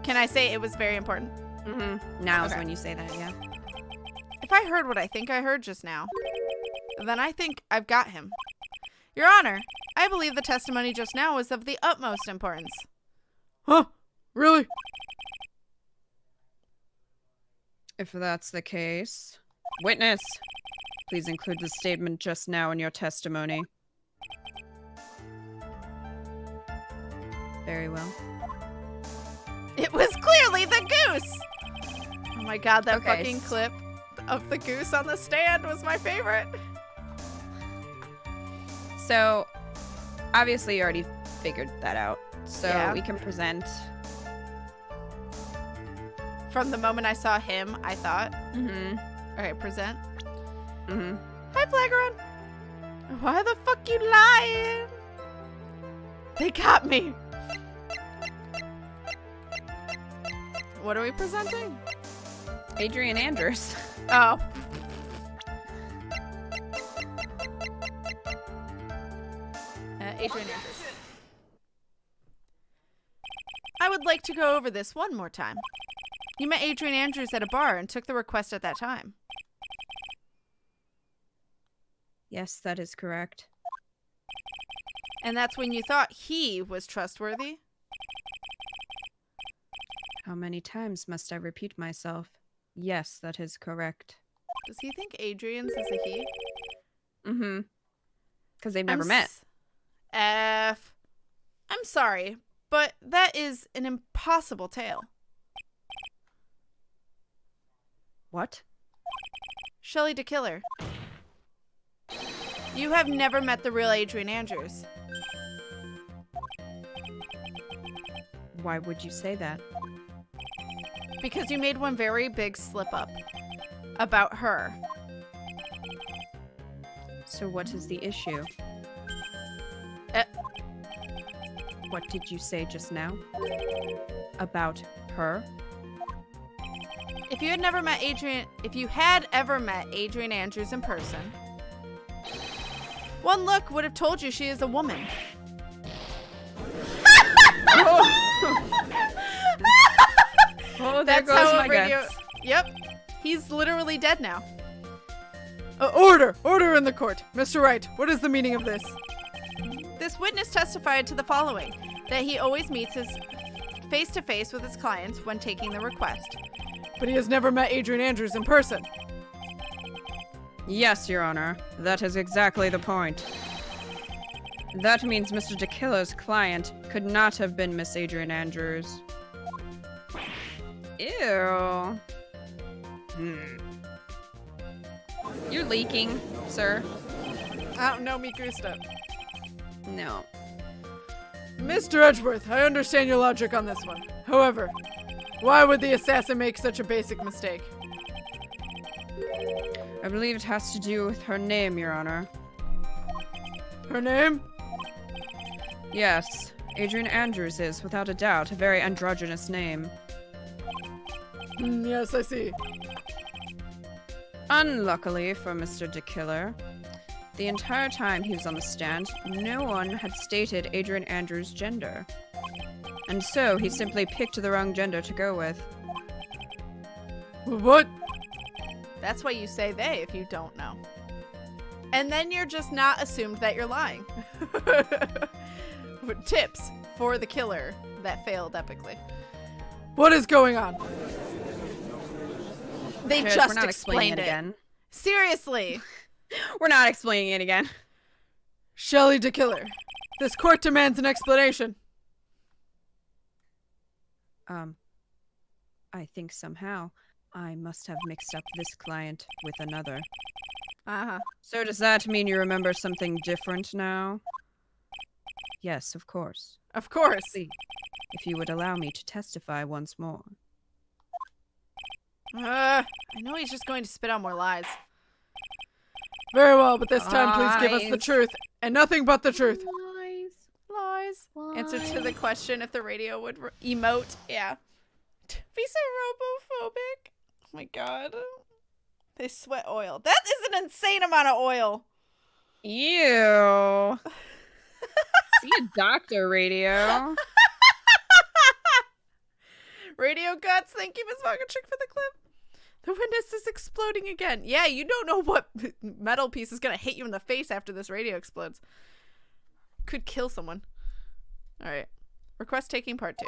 Can I say it was very important? Mm-hmm. Now's Okay. when you say that, yeah. If I heard what I think I heard just now, then I think I've got him. Your Honor, I believe the testimony just now was of the utmost importance. Huh? Really? If that's the case... Witness! Please include the statement just now in your testimony. Very well. It was clearly the goose! Oh my god, that Okay, fucking clip of the goose on the stand was my favorite. So, obviously you already figured that out. So Yeah. we can present... From the moment I saw him, I thought. Mm-hmm. Alright, present. Mm-hmm. Hi, Flagron. Why the fuck you lying? They got me. What are we presenting? Adrian Andrews. Oh. Adrian Andrews. I would like to go over this one more time. You met Adrian Andrews at a bar and took the request at that time. Yes, that is correct. And that's when you thought he was trustworthy? How many times must I repeat myself? Yes, that is correct. Does he think Adrian's is a he? Mm-hmm. Because they've never met. I'm sorry, but that is an impossible tale. What? Shelly De Killer. You have never met the real Adrian Andrews. Why would you say that? Because you made one very big slip up about her. So what is the issue? What did you say just now? About her? If you had ever met Adrian Andrews in person, one look would have told you she is a woman. Oh, there That's goes how my a radio. guts. Yep, he's literally dead now. Order! Order in the court! Mr. Wright, what is the meaning of this? This witness testified to the following: that he always meets his face-to-face with his clients when taking the request. But he has never met Adrian Andrews in person. Yes, Your Honor. That is exactly the point. That means Mr. De Killer's client could not have been Miss Adrian Andrews. Ew. You're leaking, sir. Oh, no, me gusta. No. Mr. Edgeworth, I understand your logic on this one. However, why would the assassin make such a basic mistake? I believe it has to do with her name, Your Honor. Her name? Yes, Adrian Andrews is, without a doubt, a very androgynous name. Yes, I see. Unluckily for Mr. De Killer, the entire time he was on the stand, no one had stated Adrian Andrews' gender. And so he simply picked the wrong gender to go with. What? That's why you say they if you don't know. And then you're just not assumed that you're lying. Tips for the killer that failed epically. What is going on? They Judge, just we're not explaining explained it it. again. Seriously. We're not explaining it again. Shelly De Killer, this court demands an explanation. I think somehow I must have mixed up this client with another. Uh-huh. So does that mean you remember something different now? Yes, of course. Of course. Please, if you would allow me to testify once more. I know he's just going to spit out more lies. Very well, but this time please give us the Lies. truth, and nothing but the truth. Lies. Answer to the question if the radio would emote. Yeah. Be so robophobic. Oh my god. They sweat oil. That is an insane amount of oil. Ew. See a doctor, radio. Radio Guts, thank you, Miss Chick, for the clip. The witness is exploding again. Yeah, you don't know what metal piece is going to hit you in the face after this radio explodes. Could kill someone. All right. Request taking part 2.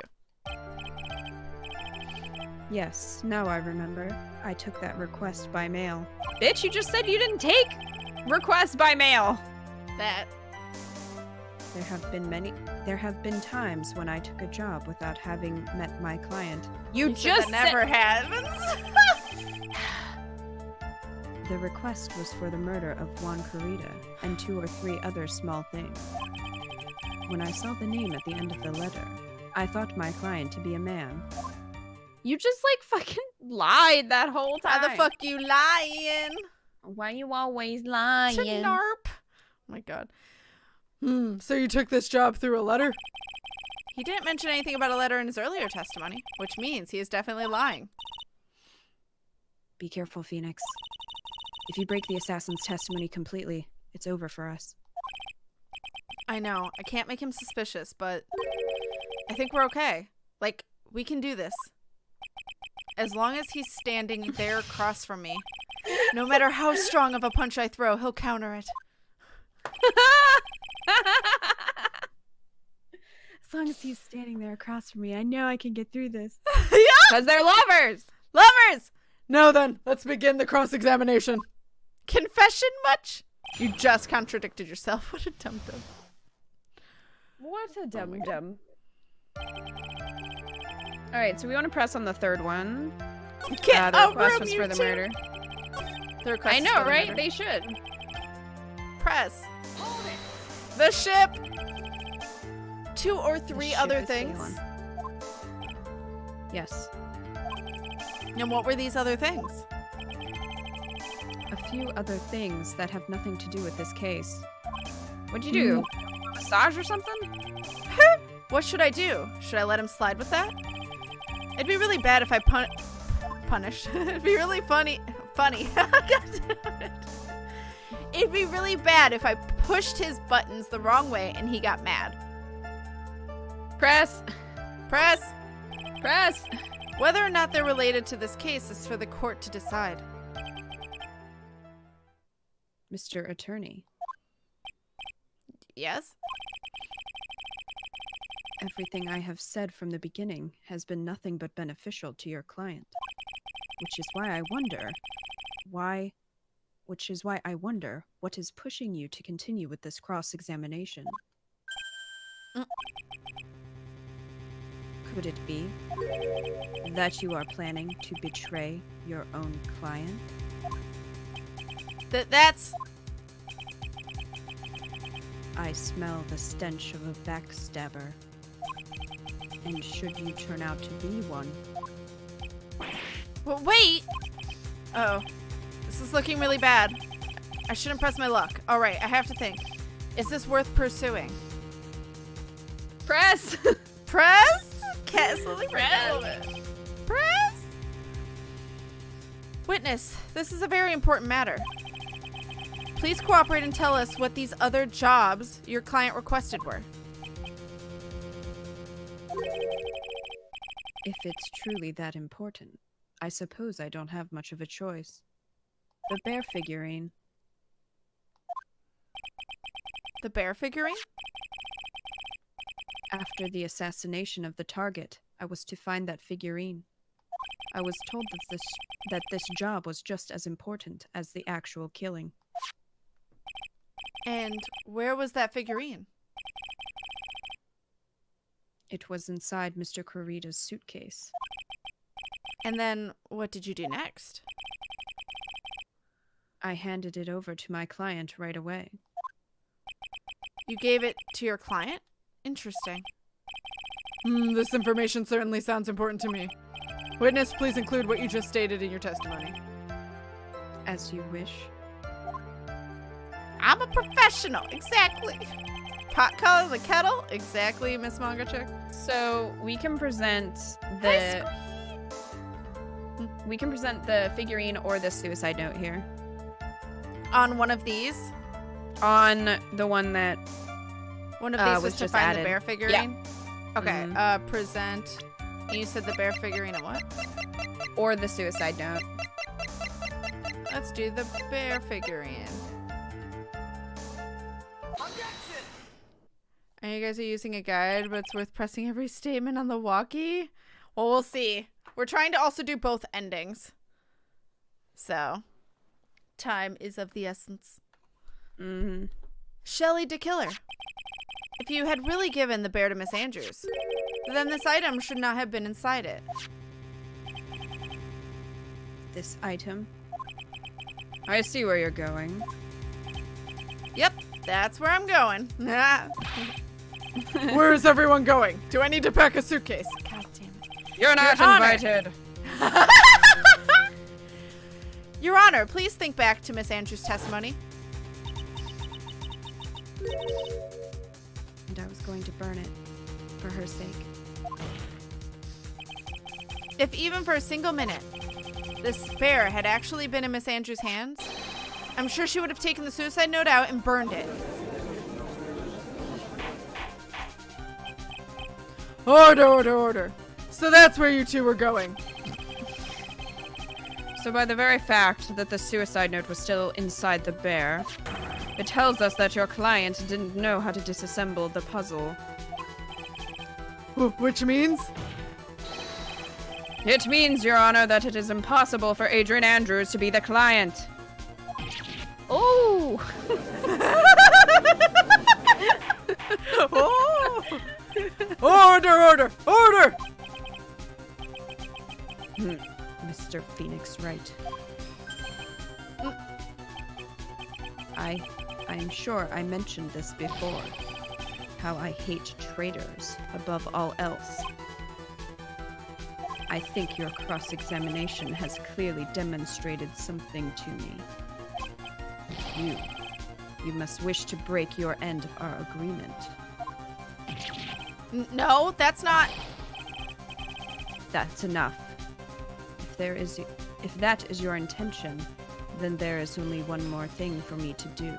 Yes, now I remember. I took that request by mail. Bitch, you just said you didn't take requests by mail. That. There have been times when I took a job without having met my client. You said just that never happens. The request was for the murder of Juan Carita and 2 or 3 other small things. When I saw the name at the end of the letter, I thought my client to be a man. You just, like, fucking lied that whole time. How the fuck you lying? Why you always lying? To narp. Oh my god. So you took this job through a letter? He didn't mention anything about a letter in his earlier testimony, which means he is definitely lying. Be careful, Phoenix. If you break the assassin's testimony completely, it's over for us. I know. I can't make him suspicious, but I think we're okay. Like, we can do this. As long as he's standing there across from me, no matter how strong of a punch I throw, he'll counter it. As long as he's standing there across from me, I know I can get through this. Yeah! Because they're lovers! Lovers! Now then, let's begin the cross-examination. Confession much? You just contradicted yourself. What a dum-dum. What a dum-dum. Alright, so we want to press on the third one. You can't The request outroom was you for the two. murder. The request I is know, for the right? murder. They should. Press. The ship. 2 or 3 ship other is things. sailing. Yes. And what were these other things? A few other things that have nothing to do with this case. What'd you do? Massage or something? What should I do? Should I let him slide with that? It'd be really bad if I punish. It'd be really funny. God damn it. It'd be really bad if I pushed his buttons the wrong way and he got mad. Press! Press! Press! Whether or not they're related to this case is for the court to decide. Mr. Attorney, Yes? everything I have said from the beginning has been nothing but beneficial to your client. Which is why I wonder what is pushing you to continue with this cross-examination. Could it be that you are planning to betray your own client? That's... I smell the stench of a backstabber. And should you turn out to be one... Well, wait! Uh-oh. This is looking really bad. I shouldn't press my luck. Alright, I have to think. Is this worth pursuing? Press! Press? Can't slowly press. Press? Witness, this is a very important matter. Please cooperate and tell us what these other jobs your client requested were. If it's truly that important, I suppose I don't have much of a choice. The bear figurine. The bear figurine? After the assassination of the target, I was to find that figurine. I was told that this job was just as important as the actual killing. And where was that figurine? It was inside Mr. Kurita's suitcase. And then, what did you do next? I handed it over to my client right away. You gave it to your client? Interesting. This information certainly sounds important to me. Witness, please include what you just stated in your testimony. As you wish. I'm a professional, exactly. Pot calling the kettle, exactly, Miss Manga Chick. So we can present the figurine or the suicide note here. On one of these? On the one that One of these was to just find added. the bear figurine? Yeah. Okay, present. You said the bear figurine and what? or the suicide note. Let's do the bear figurine. And you guys are using a guide, but it's worth pressing every statement on the walkie? Well, we'll see. We're trying to also do both endings. So, time is of the essence. Mm-hmm. Shelly De Killer. If you had really given the bear to Miss Andrews, then this item should not have been inside it. This item? I see where you're going. Yep, that's where I'm going. Where is everyone going? Do I need to pack a suitcase? God damn it. You're not Your Honor. invited. Your Honor, please think back to Miss Andrews' testimony. And I was going to burn it for her sake. If even for a single minute, this bear had actually been in Miss Andrews' hands, I'm sure she would have taken the suicide note out and burned it. Order, order, order. So that's where you two were going. So by the very fact that the suicide note was still inside the bear, it tells us that your client didn't know how to disassemble the puzzle. Which means? It means, Your Honor, that it is impossible for Adrian Andrews to be the client. Oh! Oh! Order, order, order! Mr. Phoenix Wright. I'm sure I mentioned this before. How I hate traitors above all else. I think your cross-examination has clearly demonstrated something to me. You must wish to break your end of our agreement. No, that's not... That's enough. If that is your intention, then there is only one more thing for me to do.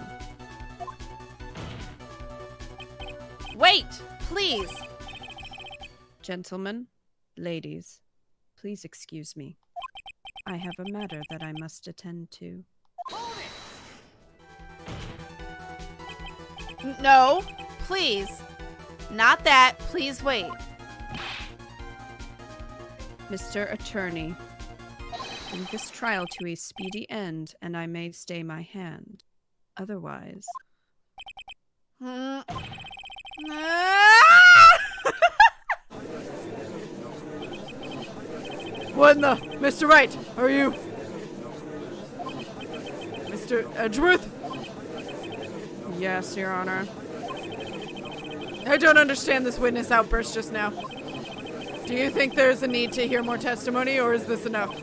Wait, please. Gentlemen, ladies, please excuse me. I have a matter that I must attend to. No, please. Not that. Please wait. Mr. Attorney, bring this trial to a speedy end, and I may stay my hand. Otherwise... What in the... Mr. Wright, are you... Mr. Edgeworth? Yes, Your Honor. I don't understand this witness outburst just now. Do you think there's a need to hear more testimony, or is this enough?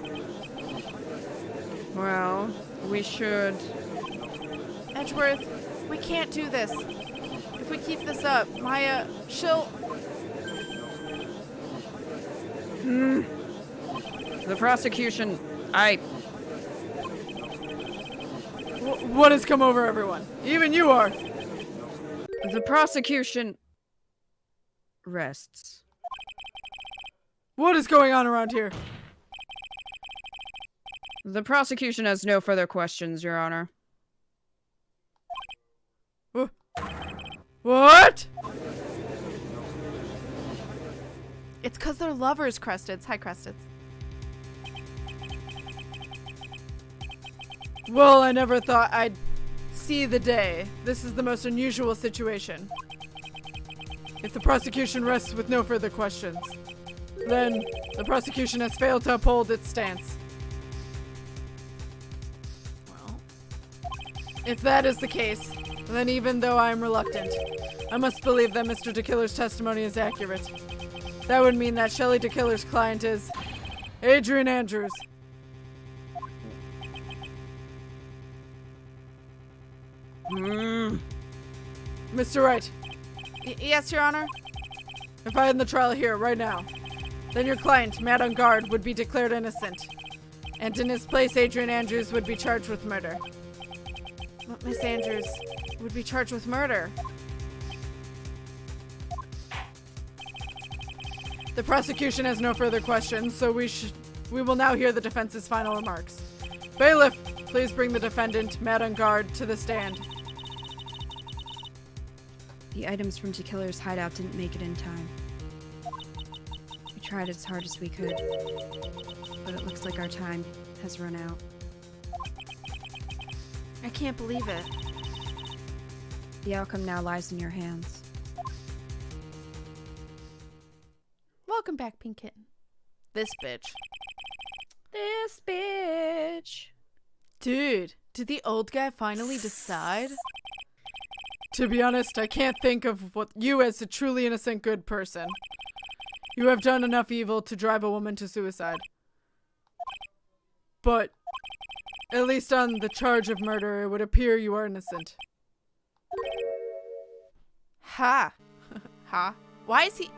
Well, we should... Edgeworth, we can't do this. If we keep this up, Maya, she'll... The prosecution... What has come over everyone? Even you are. The prosecution... rests. What is going on around here? The prosecution has no further questions, Your Honor. What? It's because they're lovers, Crusteds. Hi, Crusteds. Well, I never thought I'd see the day. This is the most unusual situation. If the prosecution rests with no further questions, then the prosecution has failed to uphold its stance. Well, If that is the case, then even though I am reluctant, I must believe that Mr. De Killer's testimony is accurate. That would mean that Shelly De Killer's client is Adrian Andrews. Mr. Wright, yes, Your Honor? if I had the trial here, right now, then your client, Matt Engarde, would be declared innocent. And in his place, Adrian Andrews would be charged with murder. But Miss Andrews would be charged with murder. The prosecution has no further questions, so we will now hear the defense's final remarks. Bailiff, please bring the defendant, Matt Engarde, to the stand. The items from De Killer's hideout didn't make it in time. We tried as hard as we could, but it looks like our time has run out. I can't believe it. The outcome now lies in your hands. Welcome back, Pink Kitten. This bitch. This bitch. Dude, did the old guy finally decide? To be honest, I can't think of what you as a truly innocent good person. You have done enough evil to drive a woman to suicide. But, at least on the charge of murder, it would appear you are innocent. Ha. Ha. Why is he...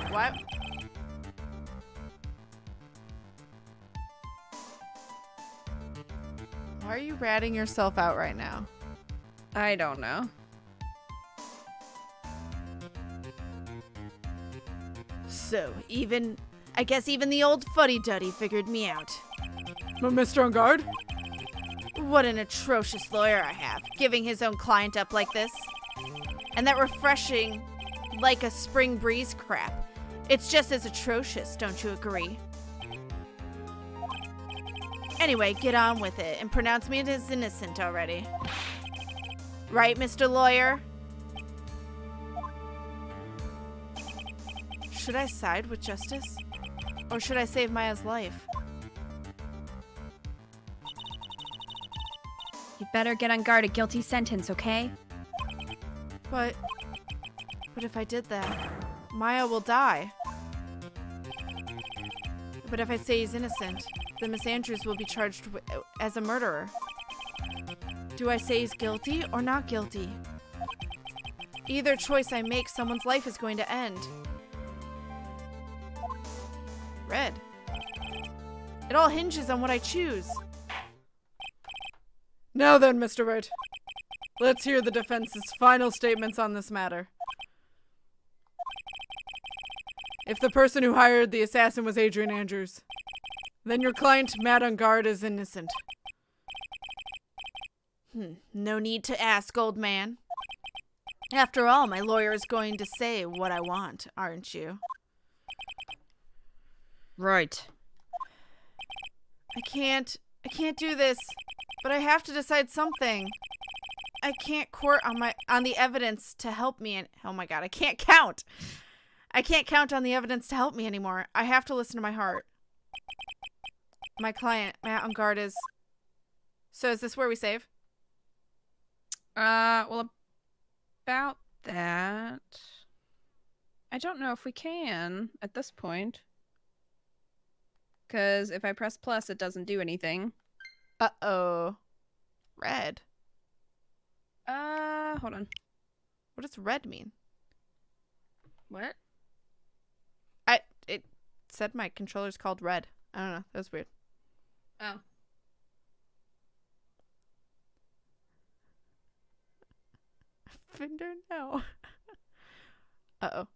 What? Why are you ratting yourself out right now? I don't know. So, I guess even the old fuddy-duddy figured me out. But Mr. Engarde? What an atrocious lawyer I have, giving his own client up like this. And that refreshing, like a spring breeze crap. It's just as atrocious, don't you agree? Anyway, get on with it and pronounce me as innocent already. Right, Mr. Lawyer? Should I side with justice? Or should I save Maya's life? You'd better get on guard a guilty sentence, okay? But if I did that, Maya will die. But if I say he's innocent, then Miss Andrews will be charged as a murderer. Do I say he's guilty or not guilty? Either choice I make, someone's life is going to end. Red. It all hinges on what I choose. Now then, Mr. Wright. Let's hear the defense's final statements on this matter. If the person who hired the assassin was Adrian Andrews, then your client, Matt Engarde, is innocent. No need to ask, old man. After all, my lawyer is going to say what I want, aren't you? Right. I can't do this, but I have to decide something. can't court on the evidence to help me, and oh my god, I can't count. I can't count on the evidence to help me anymore. I have to listen to my heart. My client, Matt Engarde, is... So is this where we save? Well, about that... I don't know if we can at this point. Because if I press plus, it doesn't do anything. Uh-oh. Red. Hold on. What does red mean? What? It said my controller's called red. I don't know. That was weird. Oh. Fender, no. Uh-oh.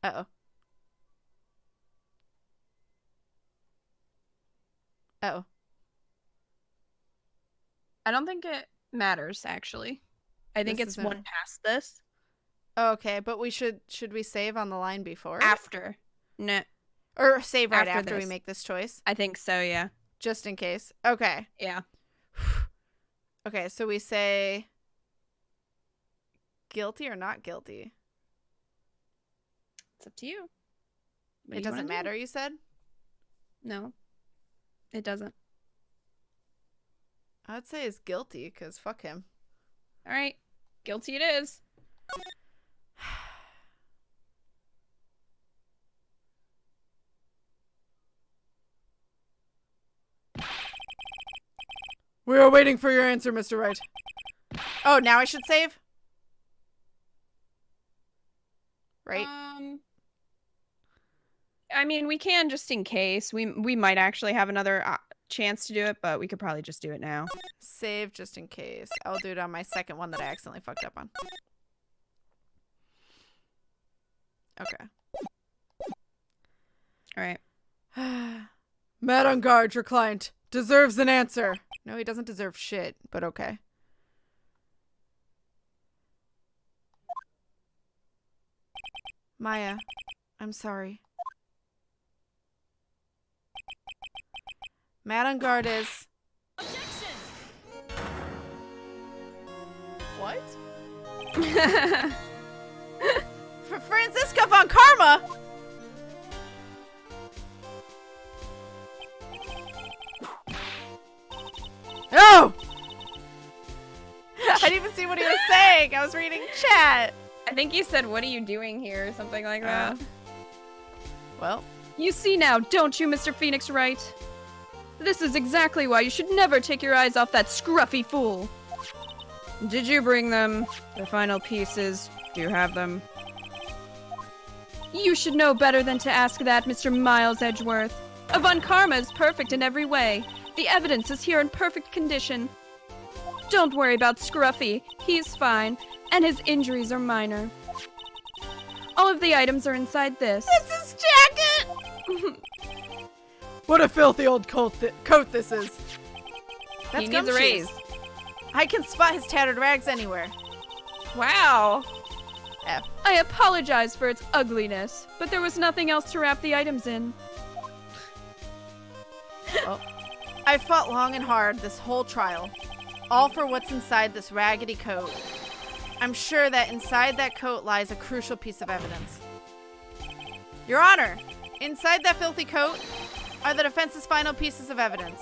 Uh-oh. Uh-oh. I don't think it matters, actually. I think it's one past this. Okay, but should we save on the line before? After. No. Or save right after we this. make this choice? I think so, yeah. Just in case. Okay. Yeah. Okay, so we say guilty or not guilty? It's up to you. It doesn't matter, you said? No. It doesn't. I'd say it's guilty, because fuck him. Alright. Guilty it is. We are waiting for your answer, Mr. Wright. Oh, now I should save? Right? I mean, we can just in case. We might actually have another chance to do it, but we could probably just do it now. Save just in case. I'll do it on my second one that I accidentally fucked up on. Okay. Alright. Matt Engarde, your client, deserves an answer. No, he doesn't deserve shit, but okay. Maya, I'm sorry. Matt Engarde is... Objection! What? For Franziska von Karma! Oh! I didn't even see what he was saying. I was reading chat. I think you said, "What are you doing here?" or something like that. Well. You see now, don't you, Mr. Phoenix Wright? This is exactly why you should never take your eyes off that scruffy fool. Did you bring them? The final pieces. Do you have them? You should know better than to ask that, Mr. Miles Edgeworth. Von Karma is perfect in every way. The evidence is here in perfect condition. Don't worry about Scruffy. He's fine, and his injuries are minor. All of the items are inside this. It's his jacket! What a filthy old coat this is. That's he needs a Gumshoe's. raise. I can spot his tattered rags anywhere. Wow. F. I apologize for its ugliness, but there was nothing else to wrap the items in. Well, I fought long and hard this whole trial, all for what's inside this raggedy coat. I'm sure that inside that coat lies a crucial piece of evidence. Your Honor, inside that filthy coat are the defense's final pieces of evidence.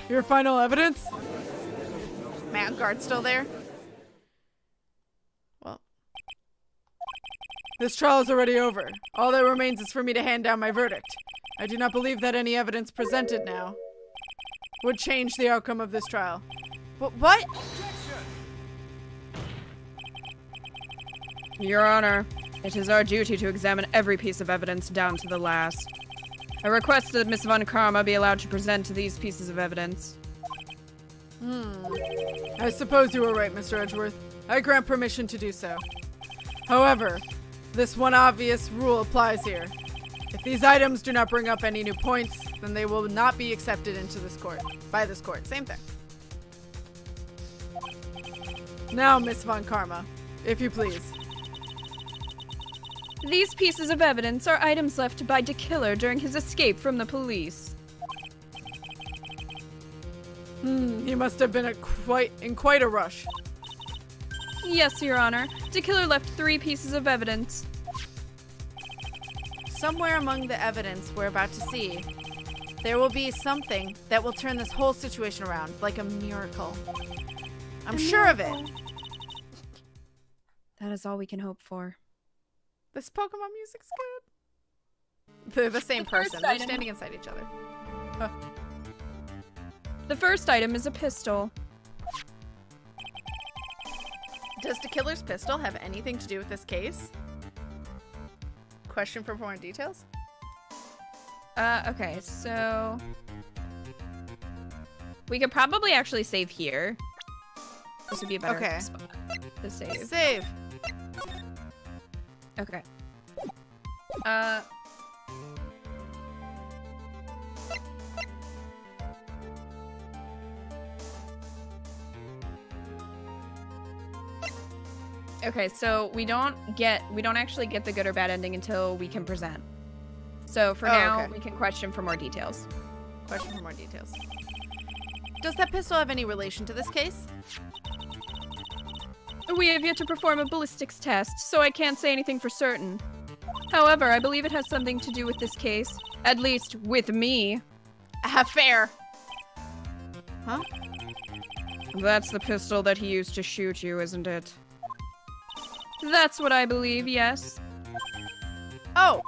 Your final evidence? Matt Engarde's still there? Well. This trial is already over. All that remains is for me to hand down my verdict. I do not believe that any evidence presented now would change the outcome of this trial. What? Your Honor, it is our duty to examine every piece of evidence down to the last. I request that Miss Von Karma be allowed to present these pieces of evidence. I suppose you were right, Mr. Edgeworth. I grant permission to do so. However, this one obvious rule applies here. If these items do not bring up any new points, then they will not be accepted into this court. By this court. Same thing. Now, Miss Von Karma, if you please. These pieces of evidence are items left by De Killer during his escape from the police. He must have been in quite a rush. Yes, Your Honor. De Killer left 3 pieces of evidence. Somewhere among the evidence we're about to see, there will be something that will turn this whole situation around, like a miracle. I'm sure of it. That is all we can hope for. This Pokemon music's good. They're the same person. They're standing inside each other. Huh. The first item is a pistol. Does De Killer's pistol have anything to do with this case? Question for more details? Okay, so... we could probably actually save here. This would be a better spot to save. Save! Okay. Okay, so we don't actually get the good or bad ending until we can present. So for now, we can question for more details. Question for more details. Does that pistol have any relation to this case? We have yet to perform a ballistics test, so I can't say anything for certain. However, I believe it has something to do with this case. At least, with me. Fair. Huh? That's the pistol that he used to shoot you, isn't it? That's what I believe, yes. Oh!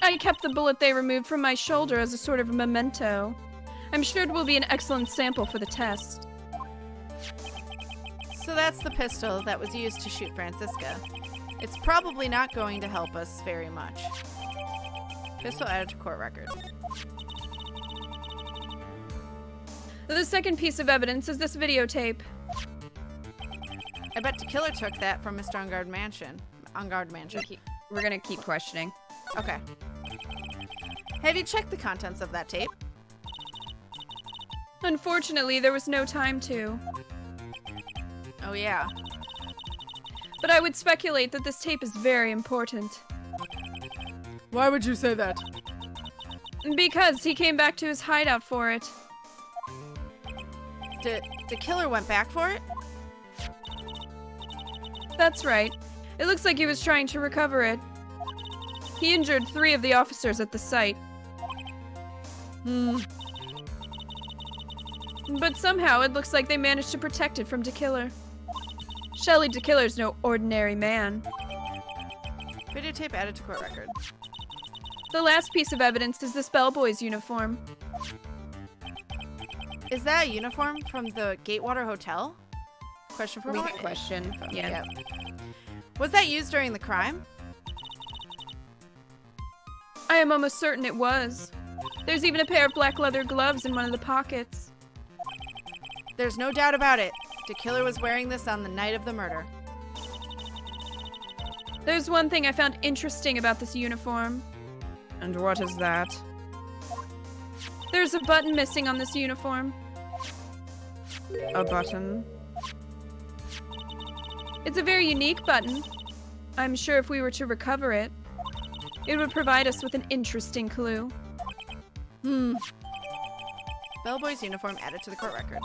I kept the bullet they removed from my shoulder as a sort of memento. I'm sure it will be an excellent sample for the test. So that's the pistol that was used to shoot Franziska. It's probably not going to help us very much. Pistol added to court record. The second piece of evidence is this videotape. I bet De Killer took that from Mr. Engarde Mansion. We're gonna keep questioning. Okay. Have you checked the contents of that tape? Unfortunately, there was no time to. Oh yeah. But I would speculate that this tape is very important. Why would you say that? Because he came back to his hideout for it. De Killer went back for it? That's right. It looks like he was trying to recover it. He injured 3 of the officers at the site. But somehow it looks like they managed to protect it from De Killer. Shelly De Killer's no ordinary man. Videotape added to court record. The last piece of evidence is this bellboy's uniform. Is that a uniform from the Gatewater Hotel? Question for We more? can question. Yeah. Was that used during the crime? I am almost certain it was. There's even a pair of black leather gloves in one of the pockets. There's no doubt about it. De Killer was wearing this on the night of the murder. There's one thing I found interesting about this uniform. And what is that? There's a button missing on this uniform. A button? It's a very unique button. I'm sure if we were to recover it, it would provide us with an interesting clue. Bellboy's uniform added to the court record.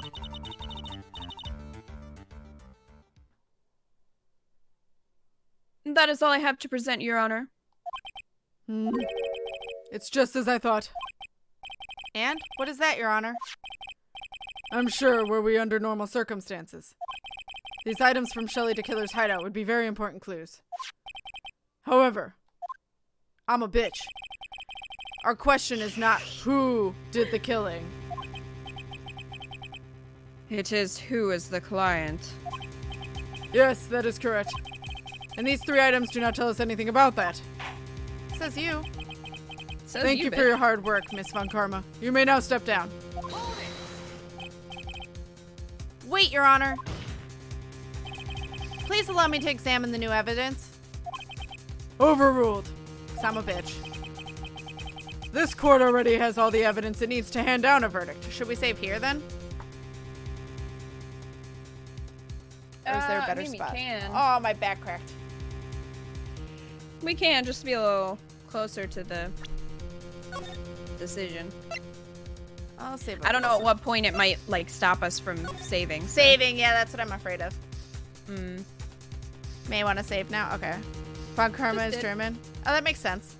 That is all I have to present, Your Honor. It's just as I thought. And? What is that, Your Honor? I'm sure were we under normal circumstances. These items from Shelly De Killer's hideout would be very important clues. However, I'm a bitch. Our question is not who did the killing. It is who is the client. Yes, that is correct. And these 3 items do not tell us anything about that. Says you. Thank you for your hard work, Miss Von Karma. You may now step down. Wait, Your Honor. Please allow me to examine the new evidence. Overruled. 'Cause I'm a bitch. This court already has all the evidence it needs to hand down a verdict. Should we save here then? Or is there a better spot? We can. Oh, my back cracked. We can, just to be a little closer to the decision. I'll save. I don't know at what point it might, like, stop us from saving. So. Saving, yeah, that's what I'm afraid of. Hmm. May want to save now? Okay. Von Karma is German. Oh, that makes sense.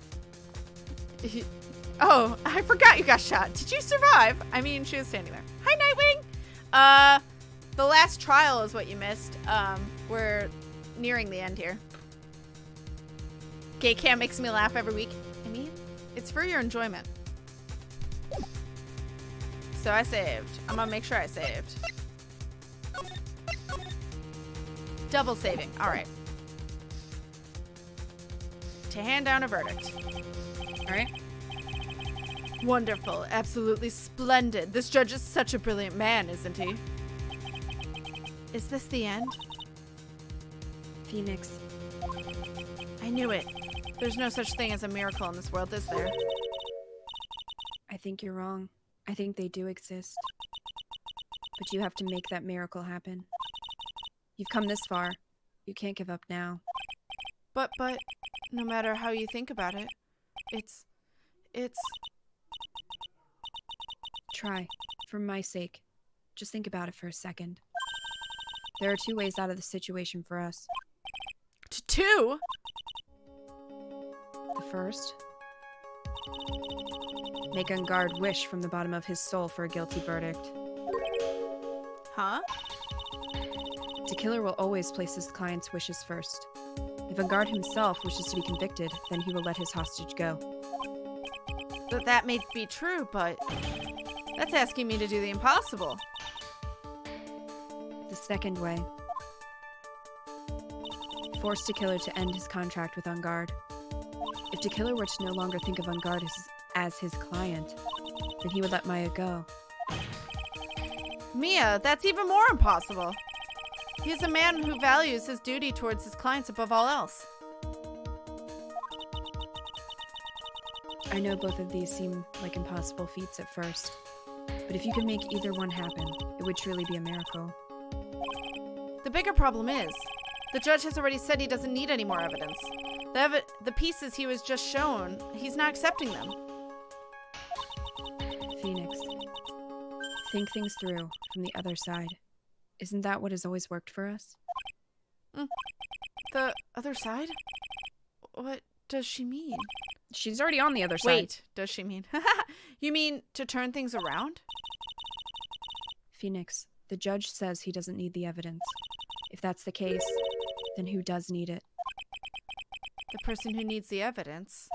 Oh, I forgot you got shot. Did you survive? I mean, she was standing there. Hi, Nightwing! The last trial is what you missed. We're nearing the end here. Gay cam makes me laugh every week. I mean, it's for your enjoyment. So I saved. I'm gonna make sure I saved. Double saving. All right. To hand down a verdict. All right. Wonderful. Absolutely splendid. This judge is such a brilliant man, isn't he? Is this the end? Phoenix. I knew it. There's no such thing as a miracle in this world, is there? I think you're wrong. I think they do exist. But you have to make that miracle happen. You've come this far. You can't give up now. But, no matter how you think about it, it's... Try. For my sake. Just think about it for a second. There are 2 ways out of the situation for us. Two? The first, make Engarde wish from the bottom of his soul for a guilty verdict. Huh? De Killer will always place his client's wishes first. If Engarde himself wishes to be convicted, then he will let his hostage go. That may be true, but that's asking me to do the impossible. The second way, force De Killer to end his contract with Engarde. If De Killer were to no longer think of Engarde as his client, then he would let Maya go. Mia, that's even more impossible. He is a man who values his duty towards his clients above all else. I know both of these seem like impossible feats at first, but if you could make either one happen, it would truly be a miracle. The bigger problem is, the judge has already said he doesn't need any more evidence. The pieces he was just shown, he's not accepting them. Phoenix, think things through from the other side. Isn't that what has always worked for us? The other side? What does she mean? She's already on the other side. Wait, does she mean? You mean to turn things around? Phoenix, the judge says he doesn't need the evidence. If that's the case, then who does need it? The person who needs the evidence.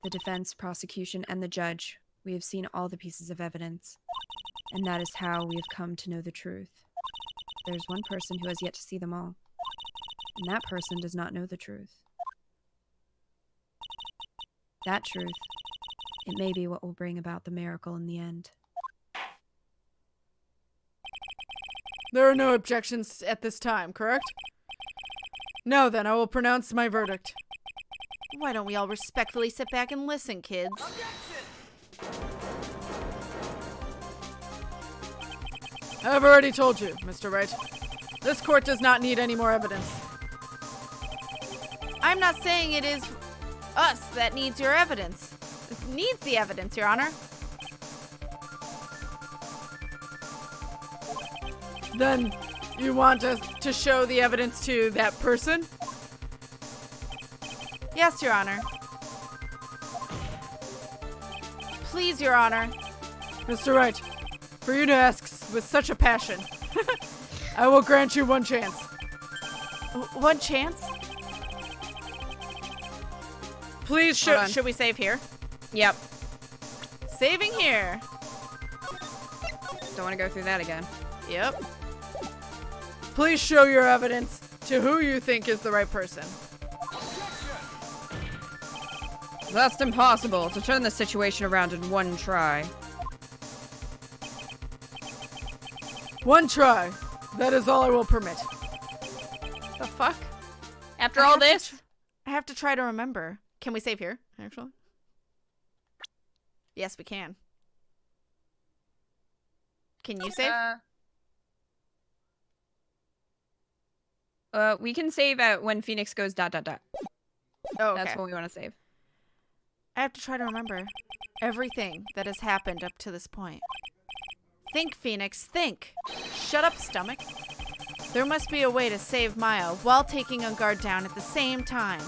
The defense, prosecution, and the judge. We have seen all the pieces of evidence. And that is how we have come to know the truth. There's one person who has yet to see them all. And that person does not know the truth. That truth, it may be what will bring about the miracle in the end. There are no objections at this time, correct? Now then, I will pronounce my verdict. Why don't we all respectfully sit back and listen, kids? I have already told you, Mr. Wright. This court does not need any more evidence. I'm not saying it is us that needs your evidence. It needs the evidence, Your Honor. Then, you want us to show the evidence to that person? Yes, Your Honor. Please, Your Honor. Mr. Wright, for you to ask with such a passion, I will grant you one chance. One chance? Please Should we save here? Yep. Saving here. Don't want to go through that again. Yep. Please show your evidence to who you think is the right person. That's impossible to turn the situation around in one try. One try. That is all I will permit. The fuck? After all this? I have to try to remember. Can we save here, actually? Yes, we can. Can you save? We can save at when Phoenix goes ... Oh, okay. That's what we want to save. I have to try to remember everything that has happened up to this point. Think, Phoenix, think. Shut up, stomach. There must be a way to save Maya while taking Engarde down at the same time.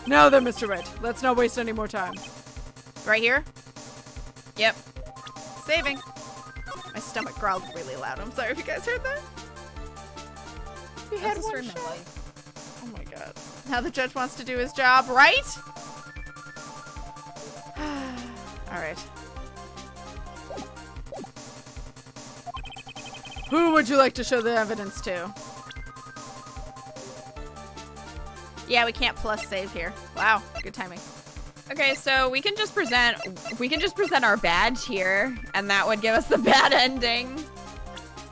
Now then, Mr. Wright, let's not waste any more time. Right here? Yep. Saving. My stomach growled really loud. I'm sorry if you guys heard that. We had That's the one story of my shot. life. Oh my god. Now the judge wants to do his job, right? Alright. Who would you like to show the evidence to? Yeah, we can't plus save here. Wow, good timing. Okay, so we can just present our badge here, and that would give us the bad ending.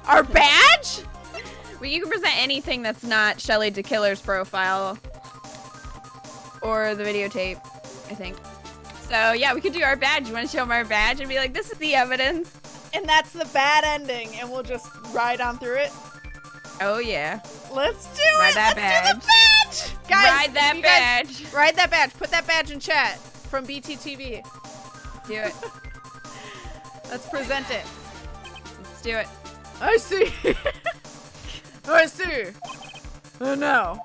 Our badge? You can present anything that's not Shelly De Killer's profile. Or the videotape, I think. So yeah, we could do our badge. You want to show them our badge and be like, this is the evidence. And that's the bad ending, and we'll just ride on through it. Oh yeah. Let's do Ride it! that Let's do the badge! Guys, Ride that you guys- badge. Ride that badge. Put that badge in chat from BTTV. Do it. Let's present it. Let's do it. I see. I see. And now,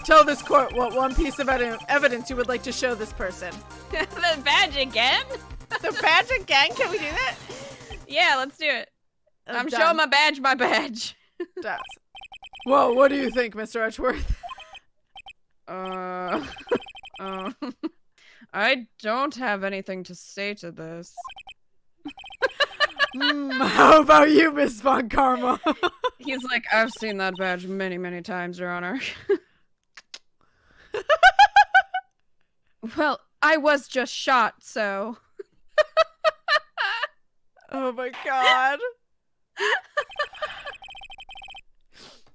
tell this court what one piece of evidence you would like to show this person. The badge again? The badge again? Can we do that? Yeah, let's do it. I'm done. showing my badge. Done. Well, what do you think, Mr. Edgeworth? I don't have anything to say to this. How about you, Miss Von Karma? He's like, I've seen that badge many, many times, Your Honor. Well, I was just shot, so... Oh my god.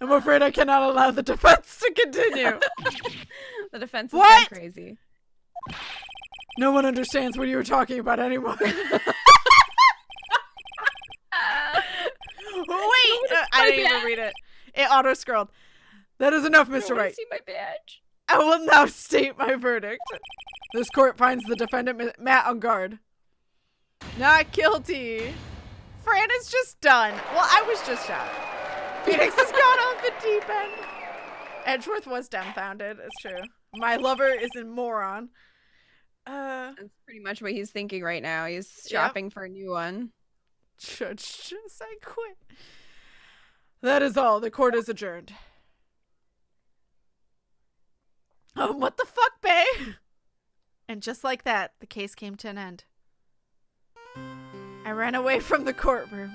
I'm afraid I cannot allow the defense to continue. The defense is What? going crazy. No one understands what you were talking about anymore. Wait! I didn't even read it. It auto-scrolled. That is enough, I Mr. don't wanna Wright. see my badge. I will now state my verdict. This court finds the defendant, Matt Engarde, not guilty. Fran is just done. Well, I was just shot. Phoenix has gone off the deep end. Edgeworth was dumbfounded. It's true. My lover is a moron. That's pretty much what he's thinking right now. He's shopping for a new one. Judge, just I quit. That is all. The court is adjourned. What the fuck, bae? And just like that, the case came to an end. I ran away from the courtroom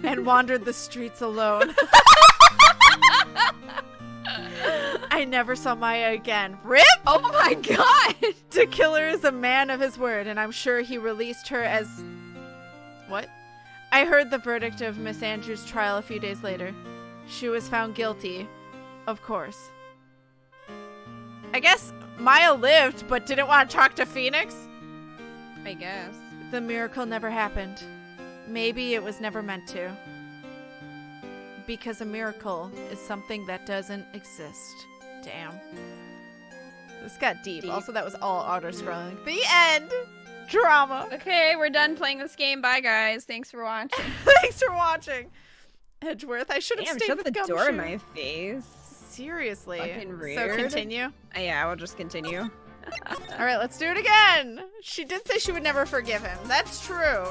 and wandered the streets alone. I never saw Maya again. RIP! Oh my god! De Killer is a man of his word, and I'm sure he released her as... What? I heard the verdict of Miss Andrews' trial a few days later. She was found guilty. Of course. I guess Maya lived, but didn't want to talk to Phoenix? I guess. The miracle never happened. Maybe it was never meant to. Because a miracle is something that doesn't exist. Damn. This got deep. Also, that was all auto-scrolling. The end! Drama. Okay, we're done playing this game. Bye, guys. Thanks for watching. Thanks for watching. Edgeworth, I should have Damn, stayed shut with the Gumshoe. door in my face. Seriously. Fucking So rude. continue. Yeah, we'll just continue. All right, let's do it again. She did say she would never forgive him. That's true.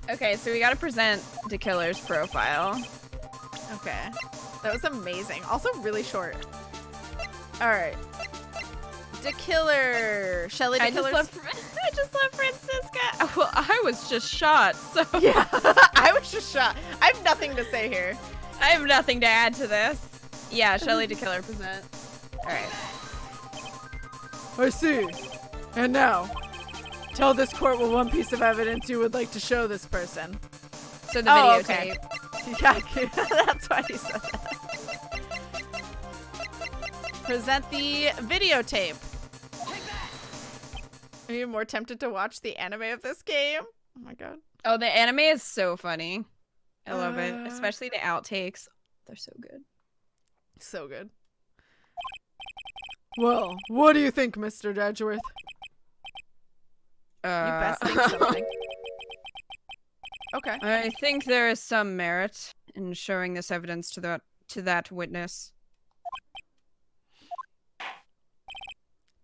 Okay, so we gotta present De Killer's profile. Okay. That was amazing. Also really short. All right. De Killer. Shelly De Killer. I just love Franziska. Well, I was just shot, so Yeah. I was just shot. I have nothing to say here. I have nothing to add to this. Yeah, Shelly De Killer present. All right. I see. And now, tell this court what one piece of evidence you would like to show this person. So the Oh, videotape. okay. Yeah, that's why he said that. Present the videotape. Are you more tempted to watch the anime of this game? Oh my god. Oh, the anime is so funny. I love it, especially the outtakes. They're so good. So good. Well, what do you think, Mr. Edgeworth? You best think something. Okay. I think there is some merit in showing this evidence to that witness.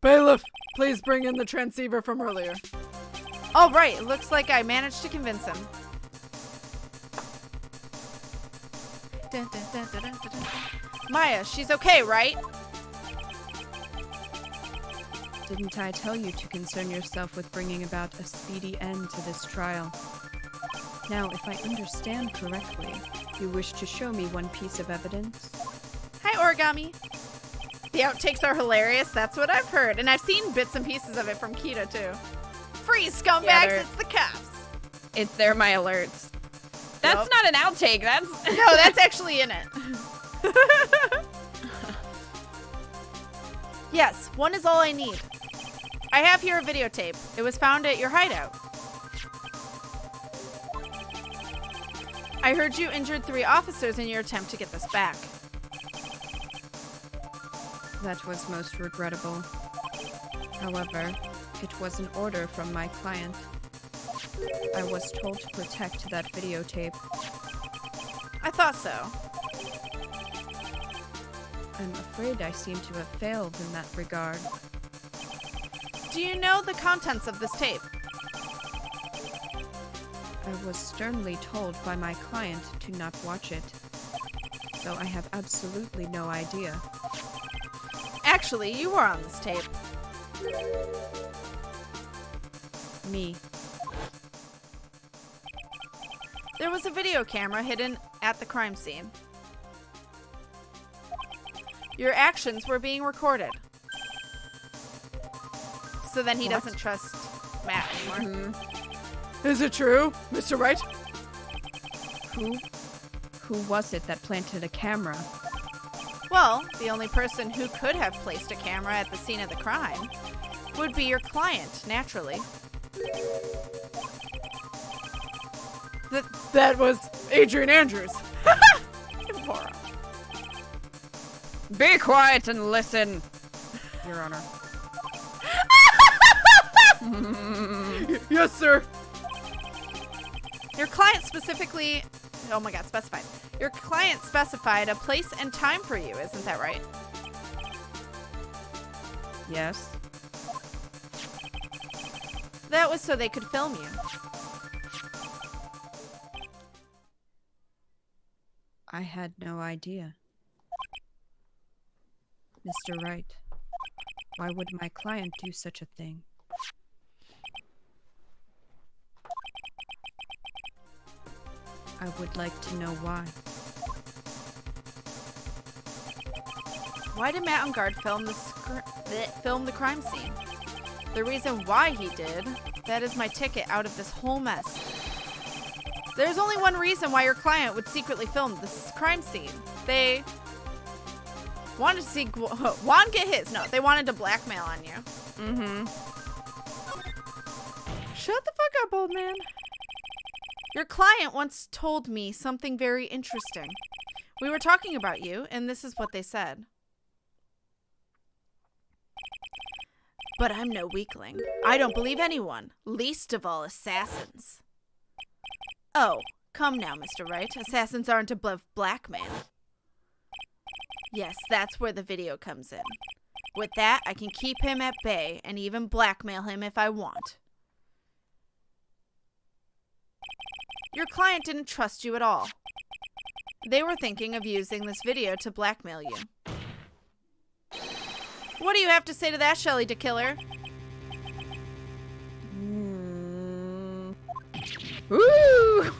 Bailiff, please bring in the transceiver from earlier. All right, it looks like I managed to convince him. Dun, dun, dun, dun, dun, dun, dun. Maya, she's okay, right? Didn't I tell you to concern yourself with bringing about a speedy end to this trial? Now, if I understand correctly, you wish to show me one piece of evidence? Hi, Origami. The outtakes are hilarious, that's what I've heard. And I've seen bits and pieces of it from Kita, too. Freeze, scumbags, Yeah, it's the cops. They're my alerts. That's Yup. not an outtake, that's... No, that's actually in it. Yes, one is all I need. I have here a videotape. It was found at your hideout. I heard you injured 3 officers in your attempt to get this back. That was most regrettable. However, it was an order from my client. I was told to protect that videotape. I thought so. I'm afraid I seem to have failed in that regard. Do you know the contents of this tape? I was sternly told by my client to not watch it, so I have absolutely no idea. Actually, you were on this tape. Me. There was a video camera hidden at the crime scene. Your actions were being recorded. So then he doesn't trust Matt anymore. Is it true, Mr. Wright? Who was it that planted a camera? Well, the only person who could have placed a camera at the scene of the crime would be your client, naturally. That was Adrian Andrews. Moron. Be quiet and listen, Your Honor. Yes, sir. Your client specifically... Oh my god, specified. Your client specified a place and time for you, isn't that right? Yes. That was so they could film you. I had no idea. Mr. Wright, why would my client do such a thing? I would like to know why. Why did Matt Engarde film the crime scene? The reason why he did, that is my ticket out of this whole mess. There's only one reason why your client would secretly film this crime scene. They wanted to see Juan get his. No, they wanted to blackmail on you. Shut the fuck up, old man. Your client once told me something very interesting. We were talking about you, and this is what they said. But I'm no weakling. I don't believe anyone, least of all assassins. Oh, come now, Mr. Wright. Assassins aren't above blackmail. Yes, that's where the video comes in. With that, I can keep him at bay and even blackmail him if I want. Your client didn't trust you at all. They were thinking of using this video to blackmail you. What do you have to say to that, Shelly De Killer? Ooh!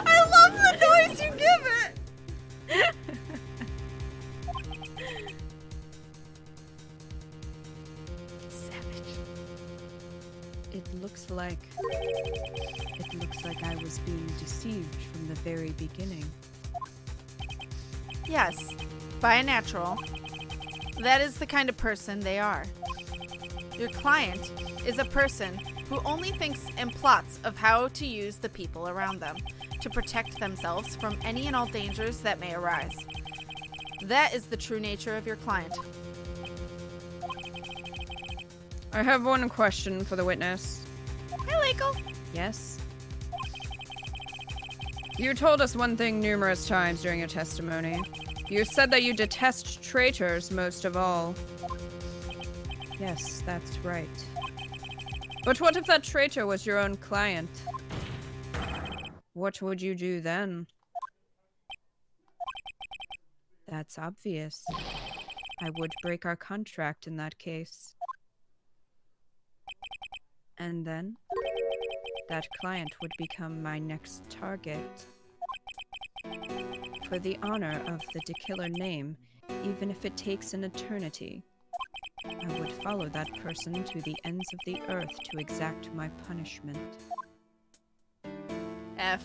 I love the noise you give it! Savage. It looks like I was being deceived from the very beginning. Yes, by a natural. That is the kind of person they are. Your client is a person who only thinks and plots of how to use the people around them to protect themselves from any and all dangers that may arise. That is the true nature of your client. I have one question for the witness. Hey, Lakel. Yes? You told us one thing numerous times during your testimony. You said that you detest traitors most of all. Yes, that's right. But what if that traitor was your own client? What would you do then? That's obvious. I would break our contract in that case. And then, that client would become my next target. For the honor of the De Killer name, even if it takes an eternity, I would follow that person to the ends of the earth to exact my punishment. F.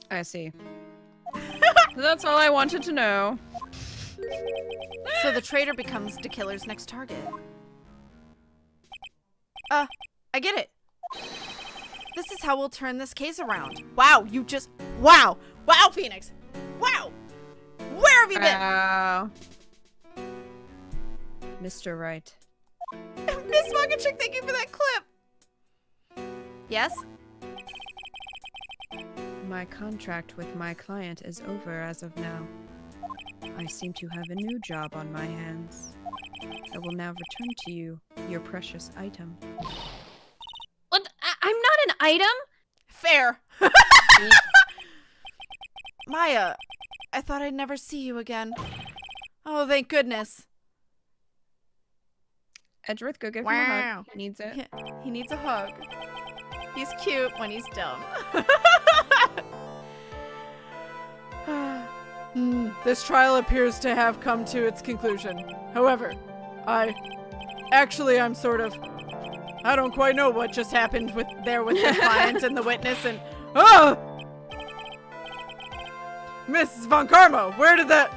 I see. That's all I wanted to know. So the traitor becomes De Killer's next target. I get it. This is how we'll turn this case around. Wow, you just... Wow! Wow, Phoenix! Wow! Where have you been? Mr. Wright. Miss Chick, thank you for that clip! Yes? My contract with my client is over as of now. I seem to have a new job on my hands. I will now return to you your precious item. What? I'm not an item? Fair. Maya, I thought I'd never see you again. Oh, thank goodness. Edgeworth, go give him a hug. He needs it. He needs a hug. He's cute when he's dumb. This trial appears to have come to its conclusion. However, I'm sort of... I don't quite know what just happened with the client and the witness and... Oh! Mrs. Von Carmo, where did that...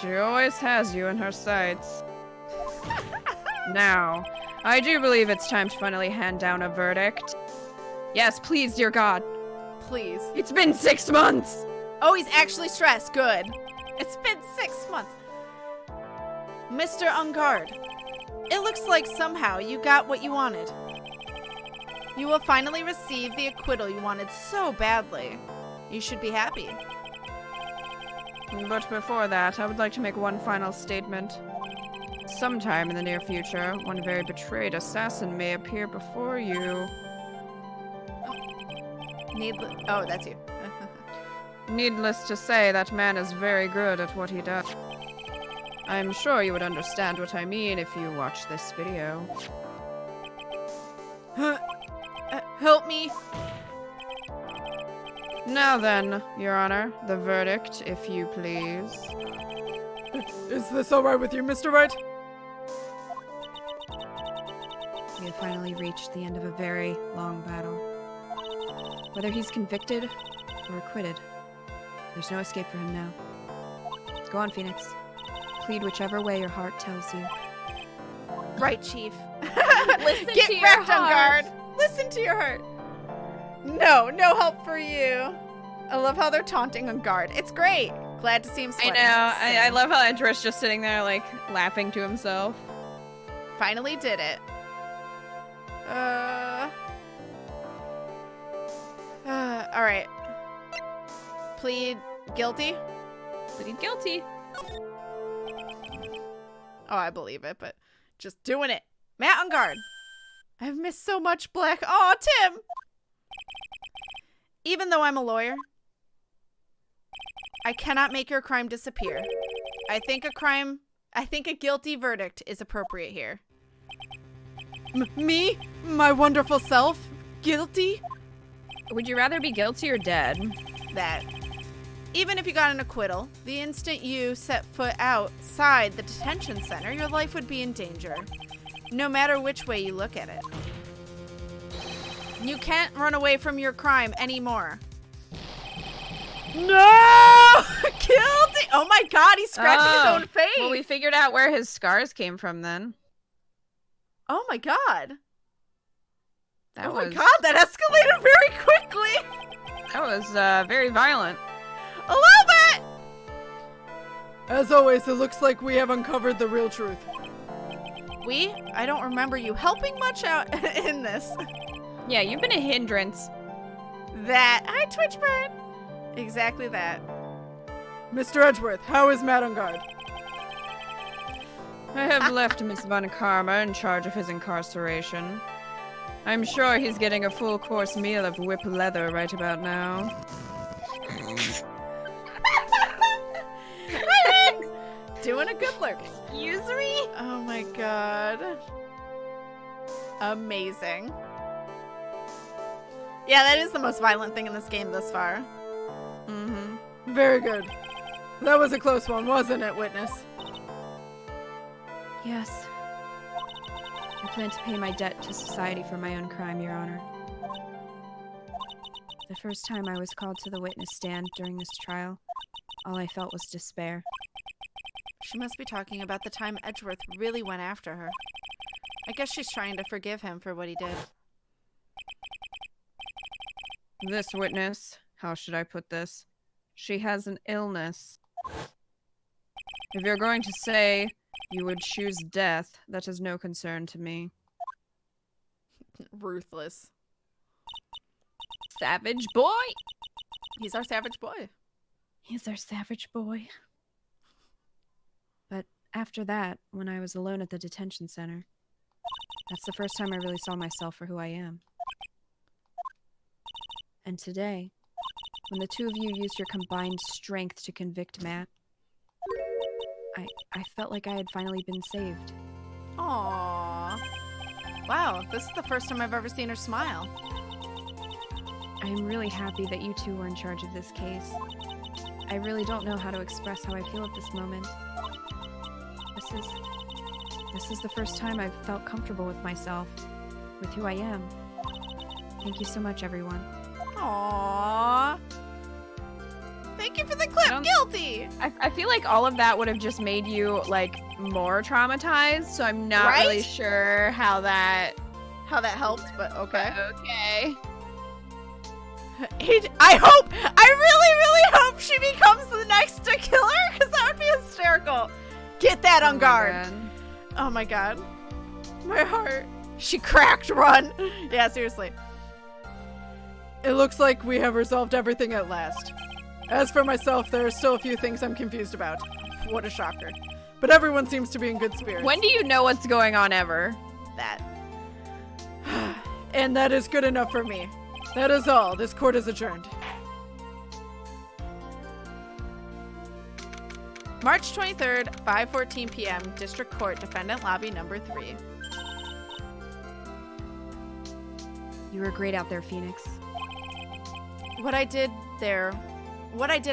She always has you in her sights. Now, I do believe it's time to finally hand down a verdict. Yes, please, dear God. Please. It's been 6 months! Oh, he's actually stressed. Good. It's been 6 months. Mr. Engarde, it looks like somehow you got what you wanted. You will finally receive the acquittal you wanted so badly. You should be happy. But before that, I would like to make one final statement. Sometime in the near future, one very betrayed assassin may appear before you. Oh, that's you. Needless to say, that man is very good at what he does. I'm sure you would understand what I mean if you watch this video. Help me. Now then, Your Honor, the verdict, if you please. Is this alright with you, Mr. Wright? We have finally reached the end of a very long battle. Whether he's convicted or acquitted, there's no escape for him now. Go on, Phoenix. Plead whichever way your heart tells you. Right, Chief. Listen Get to your wrecked, heart. Engarde. Listen to your heart. No help for you. I love how they're taunting Engarde. It's great. Glad to see him I sweating. know. I love how Edgeworth's just sitting there, like, laughing to himself. Finally did it. Alright. Plead guilty? Plead guilty. Oh, I believe it, but just doing it. Matt Engarde. I've missed so much Black. Oh, Tim! Even though I'm a lawyer, I cannot make your crime disappear. I think a guilty verdict is appropriate here. Me? My wonderful self? Guilty? Would you rather be guilty or dead? That. Even if you got an acquittal, the instant you set foot outside the detention center, your life would be in danger. No matter which way you look at it. You can't run away from your crime anymore. No! Guilty! Oh my god, he's scratching his own face! Well, we figured out where his scars came from then. Oh my god. That oh was my god, that escalated very quickly! that was very violent. A little bit! As always, it looks like we have uncovered the real truth. I don't remember you helping much out in this. Yeah, you've been a hindrance. Hi, Twitch Bird. Exactly that. Mr. Edgeworth, how is Matt Engarde? I have left Miss Von Karma in charge of his incarceration. I'm sure he's getting a full course meal of whip leather right about now. Doing a good lurk. Excuse me? Oh my god. Amazing. Yeah, that is the most violent thing in this game thus far. Mm-hmm. Very good. That was a close one, wasn't it, witness? Yes. I plan to pay my debt to society for my own crime, Your Honor. The first time I was called to the witness stand during this trial, all I felt was despair. She must be talking about the time Edgeworth really went after her. I guess she's trying to forgive him for what he did. This witness, how should I put this? She has an illness. If you're going to say you would choose death, that is no concern to me. Ruthless. Savage boy. He's our savage boy. He's our savage boy. But after that, when I was alone at the detention center, that's the first time I really saw myself for who I am. And today, when the two of you used your combined strength to convict Matt, I felt like I had finally been saved. Aww. Wow, this is the first time I've ever seen her smile. I am really happy that you two were in charge of this case. I really don't know how to express how I feel at this moment. This is the first time I've felt comfortable with myself, with who I am. Thank you so much, everyone. Aww. Thank you for the clip, guilty! I feel like all of that would have just made you, like, more traumatized, so I'm not Right? really sure how that helped, but okay. Okay. I really hope she becomes the next De Killer, because that would be hysterical. Get that on guard. Oh my god. My heart. She cracked, run. Yeah, seriously. It looks like we have resolved everything at last. As for myself, there are still a few things I'm confused about. What a shocker. But everyone seems to be in good spirits. When do you know what's going on ever? That. And that is good enough for me. That is all. This court is adjourned. March 23rd, 5:14 p.m. District Court, Defendant Lobby number 3. You were great out there, Phoenix. What I did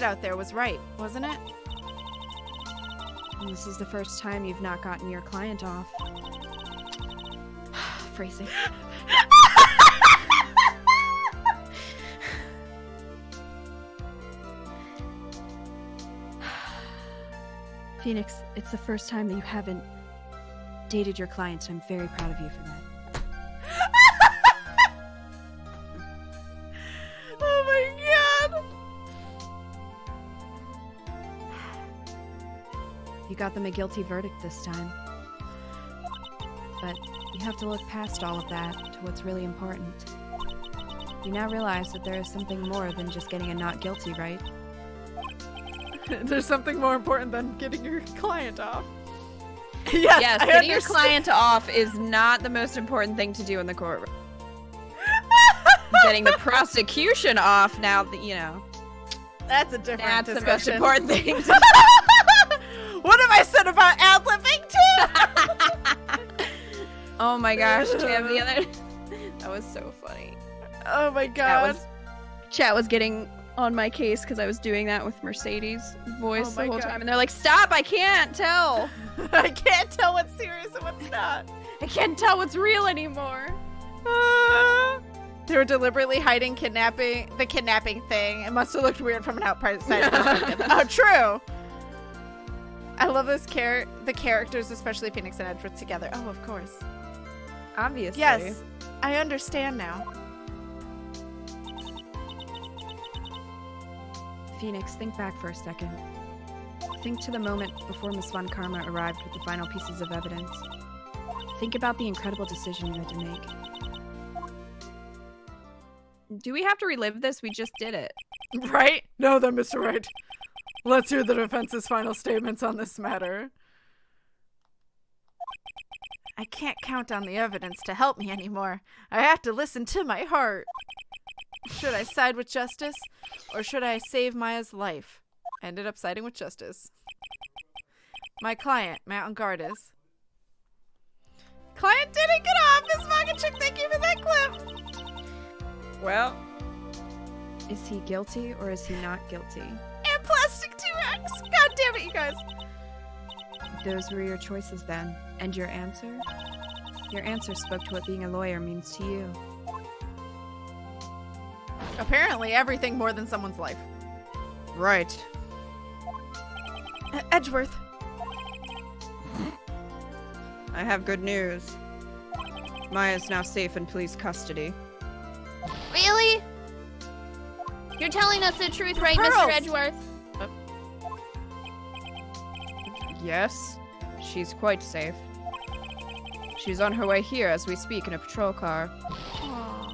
out there was right, wasn't it? And this is the first time you've not gotten your client off. Phrasing. Phoenix, it's the first time that you haven't dated your client, so I'm very proud of you for that. Oh my god! You got them a guilty verdict this time. But you have to look past all of that to what's really important. You now realize that there is something more than just getting a not guilty, right? There's something more important than getting your client off. Yes, getting your client off is not the most important thing to do in the courtroom. Getting the prosecution off now, you know. That's a different That's discussion. the most important thing to do. What have I said about ad-libbing too? Oh my gosh, Tam, the other... That was so funny. Oh my god. Chat was getting on my case because I was doing that with Mercedes' voice Oh the my whole God. time. And they're like, stop, I can't tell. I can't tell what's serious and what's not. I can't tell what's real anymore. They were deliberately hiding the kidnapping thing. It must have looked weird from an outside perspective. Oh, true. I love the characters, especially Phoenix and Edgeworth together. Oh, of course. Obviously. Yes. I understand now. Phoenix, think back for a second. Think to the moment before Miss Von Karma arrived with the final pieces of evidence. Think about the incredible decision you had to make. Do we have to relive this? We just did it. Right? No, then, Mr. Wright. Let's hear the defense's final statements on this matter. I can't count on the evidence to help me anymore. I have to listen to my heart. Should I side with justice, or should I save Maya's life? I ended up siding with justice. My client, Matt Engarde. Client didn't get off! Miss Chick, thank you for that clip! Well, is he guilty or is he not guilty? And plastic 2X! God damn it, you guys! Those were your choices then. And your answer? Your answer spoke to what being a lawyer means to you. Apparently everything more than someone's life. Right. Edgeworth. I have good news. Maya's now safe in police custody. Really? You're telling us the truth, right, Pearls. Mr. Edgeworth? Yes, she's quite safe. She's on her way here as we speak in a patrol car. Oh,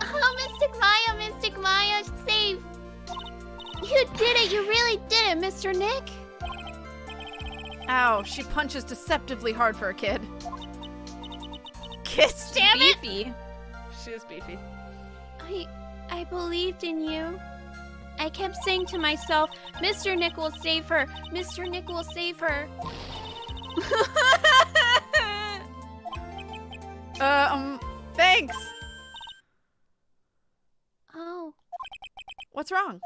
Mystic Maya, safe. You did it, you really did it, Mr. Nick. Ow, she punches deceptively hard for a kid. Kiss, damn it! Beefy. She is beefy. I believed in you. I kept saying to myself, Mr. Nick will save her. Mr. Nick will save her. Thanks. Oh, What's wrong?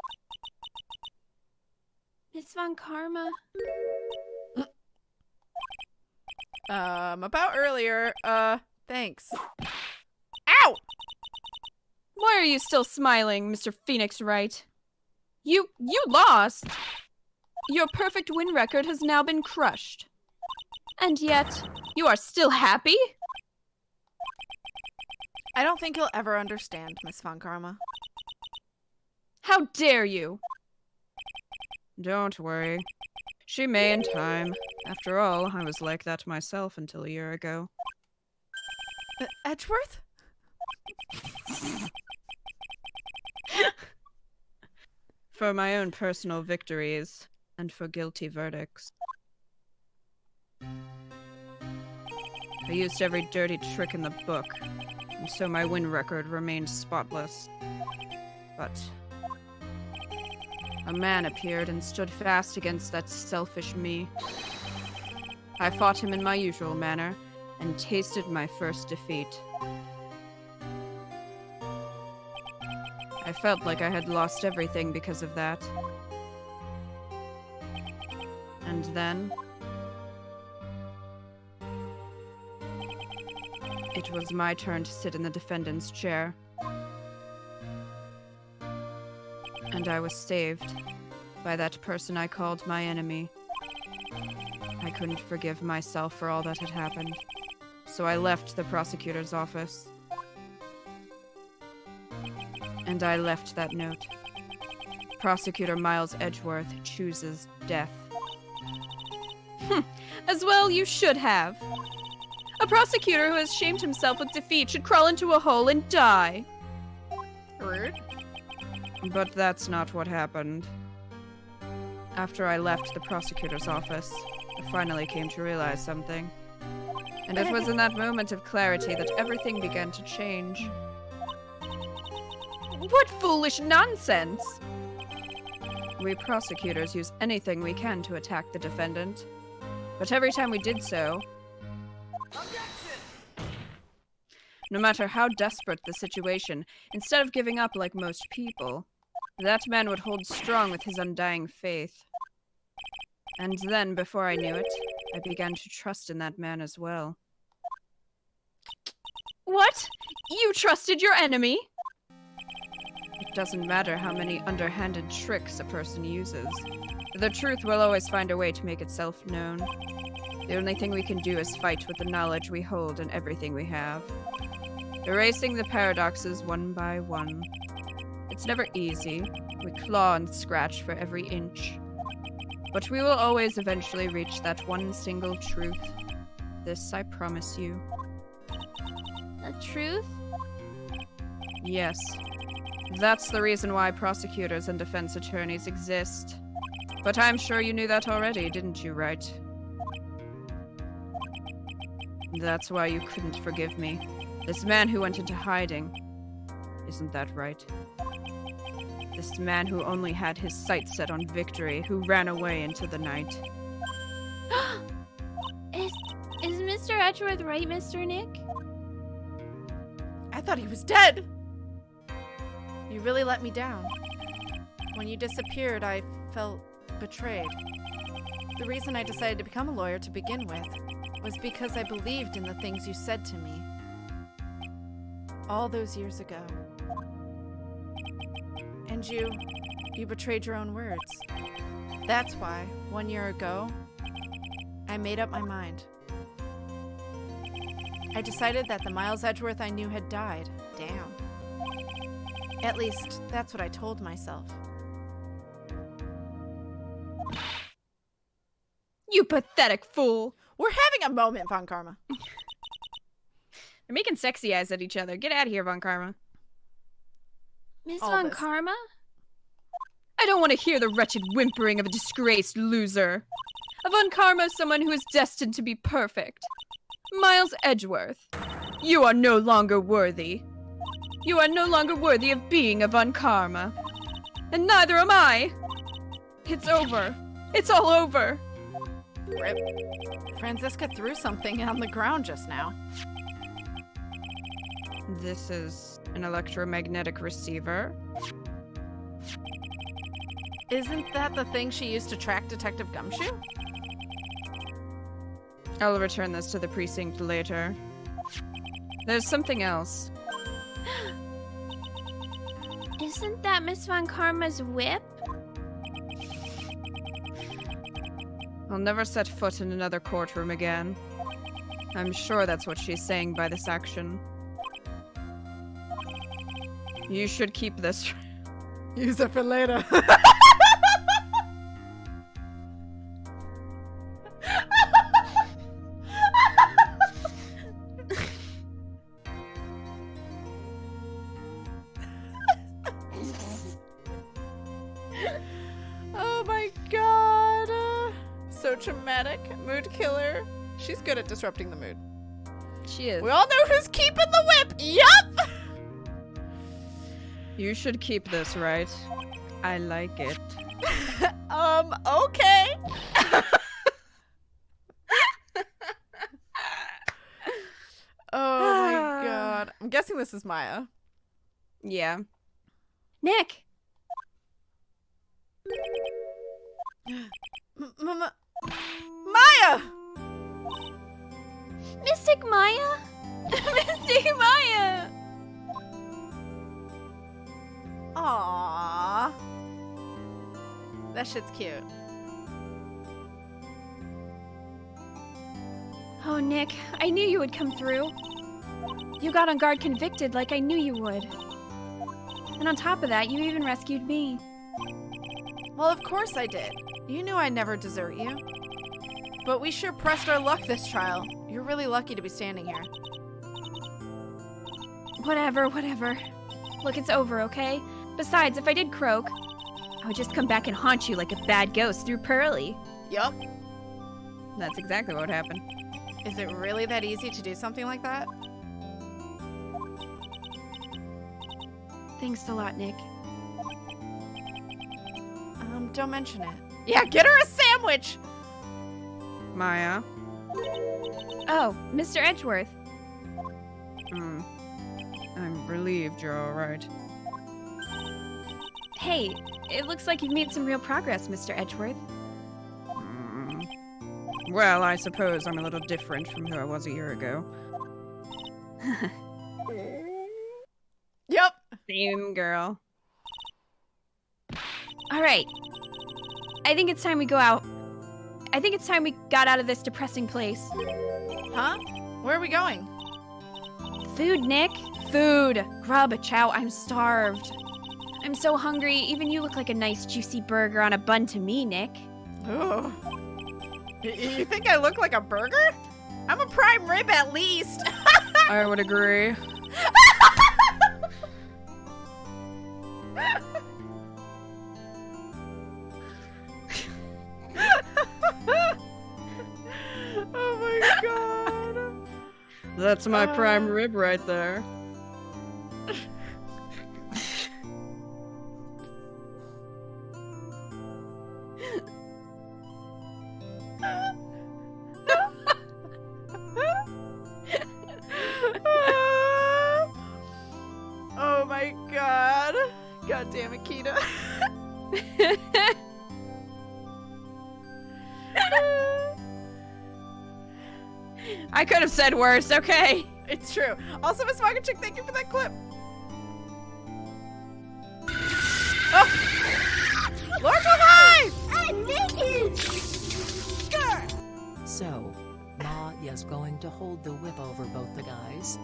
Miss Von Karma. About earlier, thanks. Ow! Why are you still smiling, Mr. Phoenix Wright? You lost! Your perfect win record has now been crushed. And yet, you are still happy? I don't think you'll ever understand, Miss Von Karma. How dare you! Don't worry. She may in time. After all, I was like that myself until a year ago. Edgeworth? For my own personal victories, and for guilty verdicts. I used every dirty trick in the book, and so my win record remained spotless. But a man appeared and stood fast against that selfish me. I fought him in my usual manner, and tasted my first defeat. I felt like I had lost everything because of that. And then... it was my turn to sit in the defendant's chair. And I was saved by that person I called my enemy. I couldn't forgive myself for all that had happened, so I left the prosecutor's office. And I left that note. Prosecutor Miles Edgeworth chooses death. As well you should have. A prosecutor who has shamed himself with defeat should crawl into a hole and die. Rude. But that's not what happened. After I left the prosecutor's office, I finally came to realize something. And it was in that moment of clarity that everything began to change. What foolish nonsense! We prosecutors use anything we can to attack the defendant. But every time we did so, no matter how desperate the situation, instead of giving up like most people, that man would hold strong with his undying faith. And then, before I knew it, I began to trust in that man as well. What? You trusted your enemy? It doesn't matter how many underhanded tricks a person uses. The truth will always find a way to make itself known. The only thing we can do is fight with the knowledge we hold and everything we have. erasing the paradoxes one by one. It's never easy. We claw and scratch for every inch. But we will always eventually reach that one single truth. This I promise you. The truth? Yes. That's the reason why prosecutors and defense attorneys exist. But I'm sure you knew that already, didn't you, Wright? That's why you couldn't forgive me. This man who went into hiding. Isn't that right? This man who only had his sights set on victory, who ran away into the night. Is Mr. Edgeworth right, Mr. Nick? I thought he was dead. You really let me down. When you disappeared, I felt betrayed. The reason I decided to become a lawyer to begin with was because I believed in the things you said to me all those years ago. And you betrayed your own words. That's why, 1 year ago, I made up my mind. I decided that the Miles Edgeworth I knew had died. Damn. At least, that's what I told myself. You pathetic fool! We're having a moment, Von Karma. They're making sexy eyes at each other. Get out of here, Von Karma. Miss All Von this. Karma? I don't want to hear the wretched whimpering of a disgraced loser. A Von Karma is someone who is destined to be perfect. Miles Edgeworth, you are no longer worthy. You are no longer worthy of being a Von Karma. And neither am I. It's over. It's all over. Rip. Franziska threw something on the ground just now. This is an electromagnetic receiver. Isn't that the thing she used to track Detective Gumshoe? I'll return this to the precinct later. There's something else. Isn't that Miss Von Karma's whip? I'll never set foot in another courtroom again. I'm sure that's what she's saying by this action. You should keep this. Use it for later. Oh my god. So traumatic. Mood killer. She's good at disrupting the mood. She is. We all know who's keeping the whip. Yup! You should keep this, right? I like it. Okay. Oh my god. I'm guessing this is Maya. Yeah. Nick! Maya! Mystic Maya? Mystic Maya! Aww. That shit's cute. Oh, Nick, I knew you would come through. You got Engarde convicted like I knew you would. And on top of that, you even rescued me. Well, of course I did. You knew I'd never desert you. But we sure pressed our luck this trial. You're really lucky to be standing here. Whatever. Look, it's over, okay? Besides, if I did croak, I would just come back and haunt you like a bad ghost through Pearly. Yup. That's exactly what happened. Is it really that easy to do something like that? Thanks a lot, Nick. Don't mention it. Yeah, get her a sandwich! Maya? Oh, Mr. Edgeworth. I'm relieved you're alright. Hey, it looks like you've made some real progress, Mr. Edgeworth. Well, I suppose I'm a little different from who I was a year ago. Yep. Same girl. Alright. I think it's time we go out. I think it's time we got out of this depressing place. Huh? Where are we going? Food, Nick. food! Grub, chow, I'm starved. I'm so hungry. Even you look like a nice juicy burger on a bun to me, Nick. Oh. You think I look like a burger? I'm a prime rib at least. I would agree. Oh my god. That's my prime rib right there. Oh my god. God damn it, Kita. I could have said worse, okay? It's true. Also, Miss Market Chick, thank you for that clip. Oh! Lord alive! So, Maya's going to hold the whip over both the guys?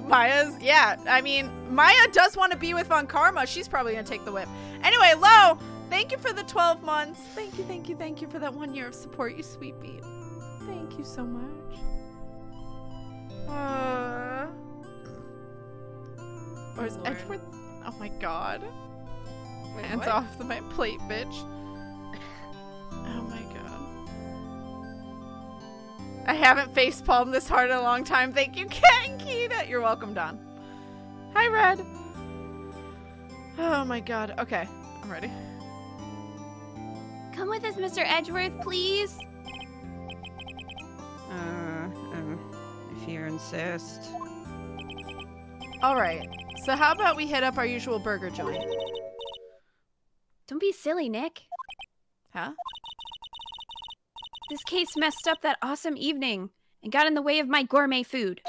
Maya's, yeah. I mean, Maya does want to be with Von Karma. She's probably going to take the whip. Anyway, Lo, thank you for the 12 months. Thank you for that 1 year of support, you sweet beat. Thank you so much. Where's Lord. Edgeworth? Oh my god. Wait, Hands what? off my plate, bitch. Oh my god. I haven't facepalmed this hard in a long time. Thank you, Kat and Kita. You're welcome, Don. Hi, Red. Oh my god. Okay, I'm ready. Come with us, Mr. Edgeworth, please. If you insist. Alright, so how about we hit up our usual burger joint? Don't be silly, Nick. Huh? This case messed up that awesome evening and got in the way of my gourmet food.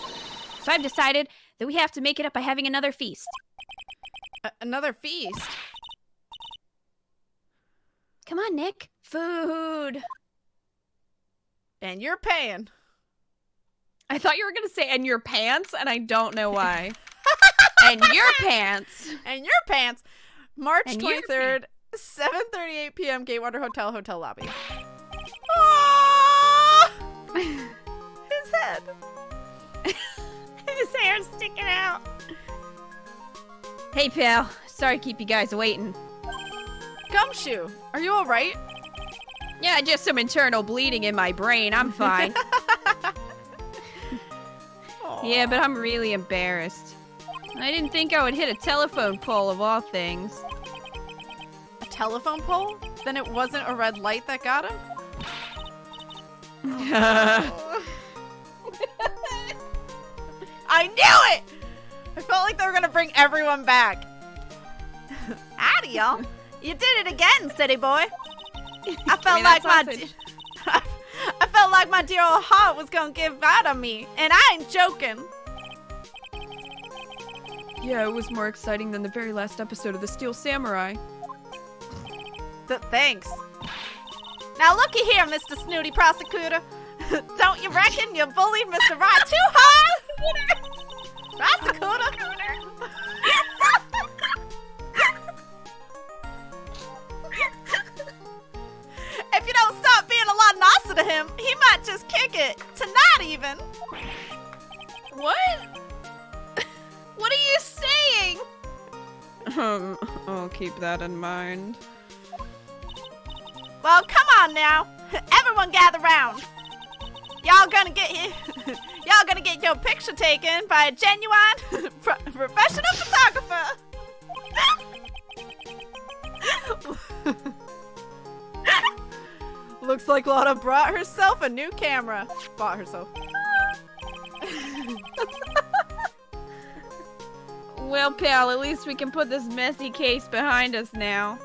So I've decided that we have to make it up by having another feast. Another feast? Come on, Nick. Food. And you're paying. I thought you were gonna say, and your pants, and I don't know why. And your pants. And your pants. March And your 23rd, 7:38 p.m. Gatewater Hotel lobby. Aww! His head. His hair's sticking out. Hey, pal. Sorry to keep you guys waiting. Gumshoe, are you alright? Yeah, just some internal bleeding in my brain. I'm fine. Yeah, but I'm really embarrassed. I didn't think I would hit a telephone pole of all things. A telephone pole? Then it wasn't a red light that got him? I knew it! I felt like they were gonna bring everyone back. Howdy, y'all. You did it again, city boy. I felt like I felt like my dear old heart was gonna give out on me, and I ain't joking. Yeah, it was more exciting than the very last episode of The Steel Samurai. Thanks. Now looky here, Mr. Snooty Prosecutor. Don't you reckon you bullied Mr. Wright too hard? Prosecutor. If you don't stop being a lot nicer to him, he might just kick it. Tonight even. What? What are you saying? I'll keep that in mind. Well, come on now. Everyone gather round. Y'all gonna get your picture taken by a genuine professional photographer. Looks like Lotta brought herself a new camera. Bought herself. Well, pal, at least we can put this messy case behind us now.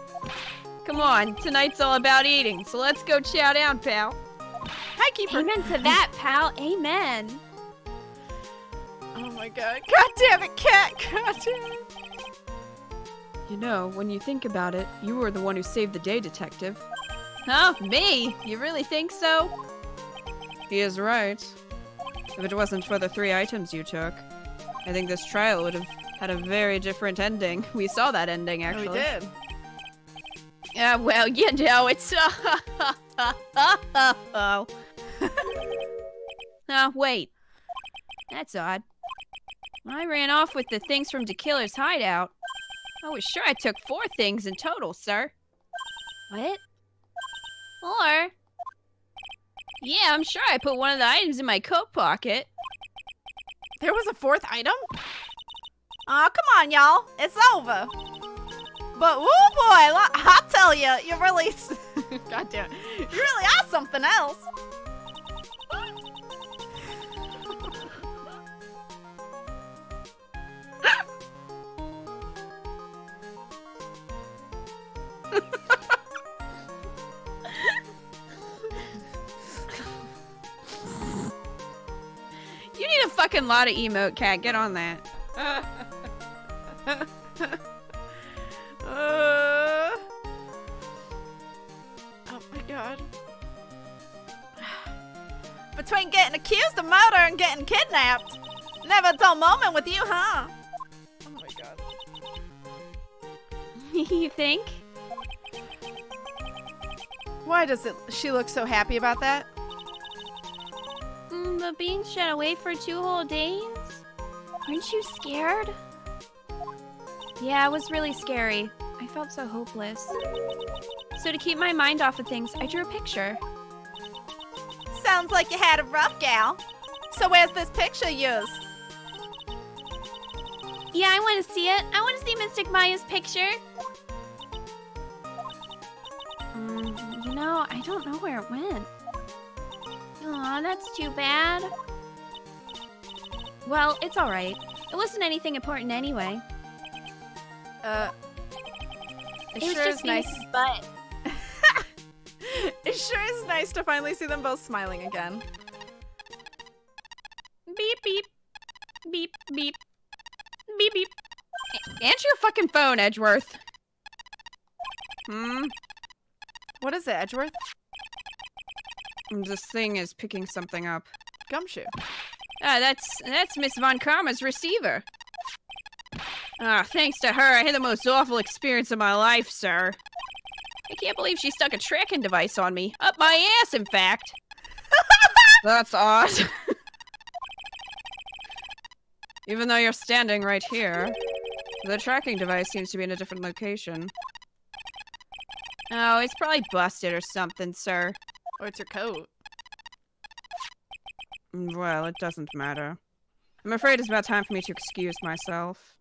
Come on, tonight's all about eating, so let's go chow down, pal. Hi, Keeper. Amen to that, pal. Amen. Oh my god. God damn it, Cat. God damn it. You know, when you think about it, you were the one who saved the day, Detective. Huh? Me? You really think so? He is right. If it wasn't for the 3 items you took. I think this trial would have had a very different ending. We saw that ending, actually. We did. Yeah, well, you know, it's... Oh, wait. That's odd. I ran off with the things from De Killer's hideout. I was sure I took 4 things in total, sir. What? 4? Yeah, I'm sure I put one of the items in my coat pocket. There was a 4th item? Aw, come on, y'all. It's over. But, woo boy, I'll tell you, you really... God damn it. You really are something else. You need a fucking Lotta emote, Cat. Get on that. Oh my god. Between getting accused of murder and getting kidnapped, never a dull moment with you, huh? Oh my god. You think? Why does she look so happy about that? But being shut away for 2 whole days? Aren't you scared? Yeah, it was really scary. I felt so hopeless. So to keep my mind off of things, I drew a picture. Sounds like you had a rough gal. So where's this picture yours? Yeah, I want to see it. I want to see Mystic Maya's picture. You know, I don't know where it went. Aw, that's too bad. Well, it's alright. It wasn't anything important anyway. It It was sure just is nice. Phoenix's butt. It sure is nice to finally see them both smiling again. Beep, beep. Beep, beep. Beep, beep. Answer your fucking phone, Edgeworth. What is it, Edgeworth? This thing is picking something up. Gumshoe. Ah, that's Miss Von Karma's receiver. Ah, thanks to her, I had the most awful experience of my life, sir. I can't believe she stuck a tracking device on me. Up my ass, in fact. That's odd. Even though you're standing right here, the tracking device seems to be in a different location. Oh, it's probably busted or something, sir. Or it's your coat. Well, it doesn't matter. I'm afraid it's about time for me to excuse myself.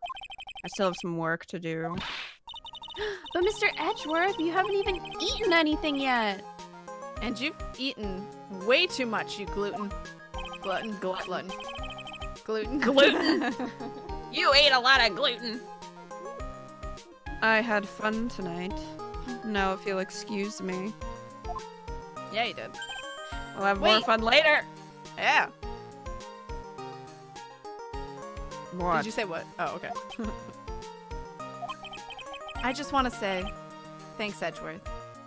I still have some work to do. But Mr. Edgeworth, you haven't even eaten anything yet. And you've eaten way too much, you gluten. Glutton. Gluten. Gluten. You ate a lot of gluten. I had fun tonight. Now if you'll excuse me. Yeah, you did. We'll have more Wait. fun later. Yeah. What? Did you say what? Oh, okay. I just want to say, thanks, Edgeworth.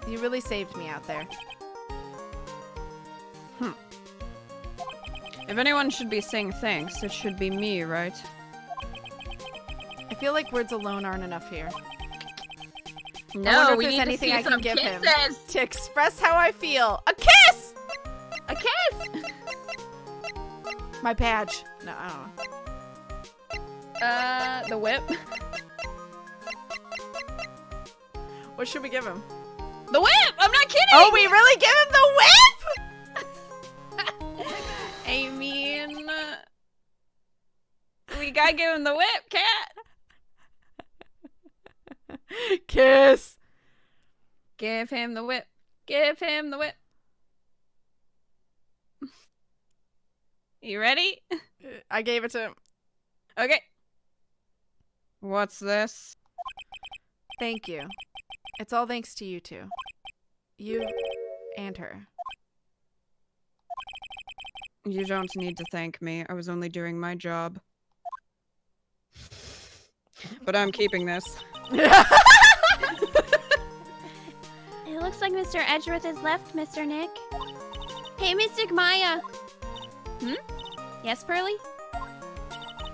You really saved me out there. If anyone should be saying thanks, it should be me, right? I feel like words alone aren't enough here. I No, wonder if we there's need anything to I see can some give him kisses. to express how I feel. A kiss! A kiss! My badge. No, I don't know. The whip. What should we give him? The whip! I'm not kidding! Oh, we really give him the whip? I mean... we gotta give him the whip, cat! Kiss. Give him the whip. Give him the whip. You ready? I gave it to him. Okay. What's this? Thank you. It's all thanks to you two. You and her. You don't need to thank me. I was only doing my job. But I'm keeping this. It looks like Mr. Edgeworth has left, Mr. Nick. Hey, Mystic Maya. Yes, Pearly?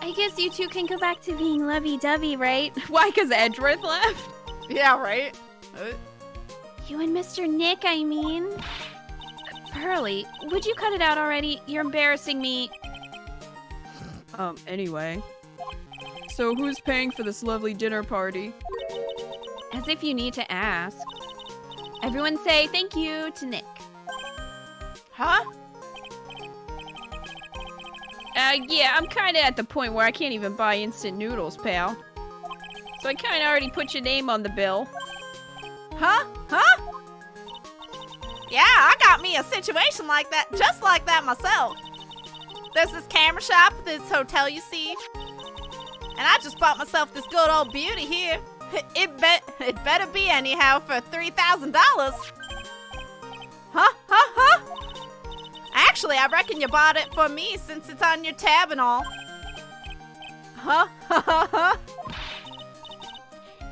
I guess you two can go back to being lovey-dovey, right? Why? Because Edgeworth left? Yeah, right? You and Mr. Nick, I mean. Pearly, would you cut it out already? You're embarrassing me. Anyway. So who's paying for this lovely dinner party? As if you need to ask. Everyone say thank you to Nick. Huh? Yeah, I'm kinda at the point where I can't even buy instant noodles, pal. So I kinda already put your name on the bill. Huh? Huh? Yeah, I got me a situation like that, just like that myself. There's this camera shop, this hotel you see, and I just bought myself this good old beauty here. It better be anyhow for $3,000. Huh? Huh? Huh? Actually, I reckon you bought it for me since it's on your tab and all. Huh? Ha ha ha.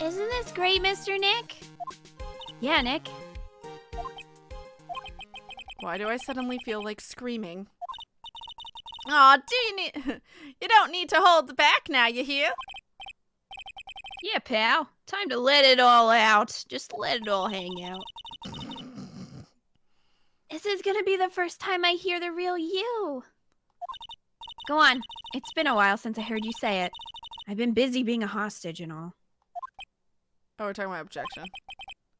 Isn't this great, Mr. Nick? Yeah, Nick. Why do I suddenly feel like screaming? Aw, you don't need to hold back now, you hear? Yeah, pal. Time to let it all out. Just let it all hang out. This is gonna be the first time I hear the real you. Go on. It's been a while since I heard you say it. I've been busy being a hostage and all. Oh, we're talking about objection.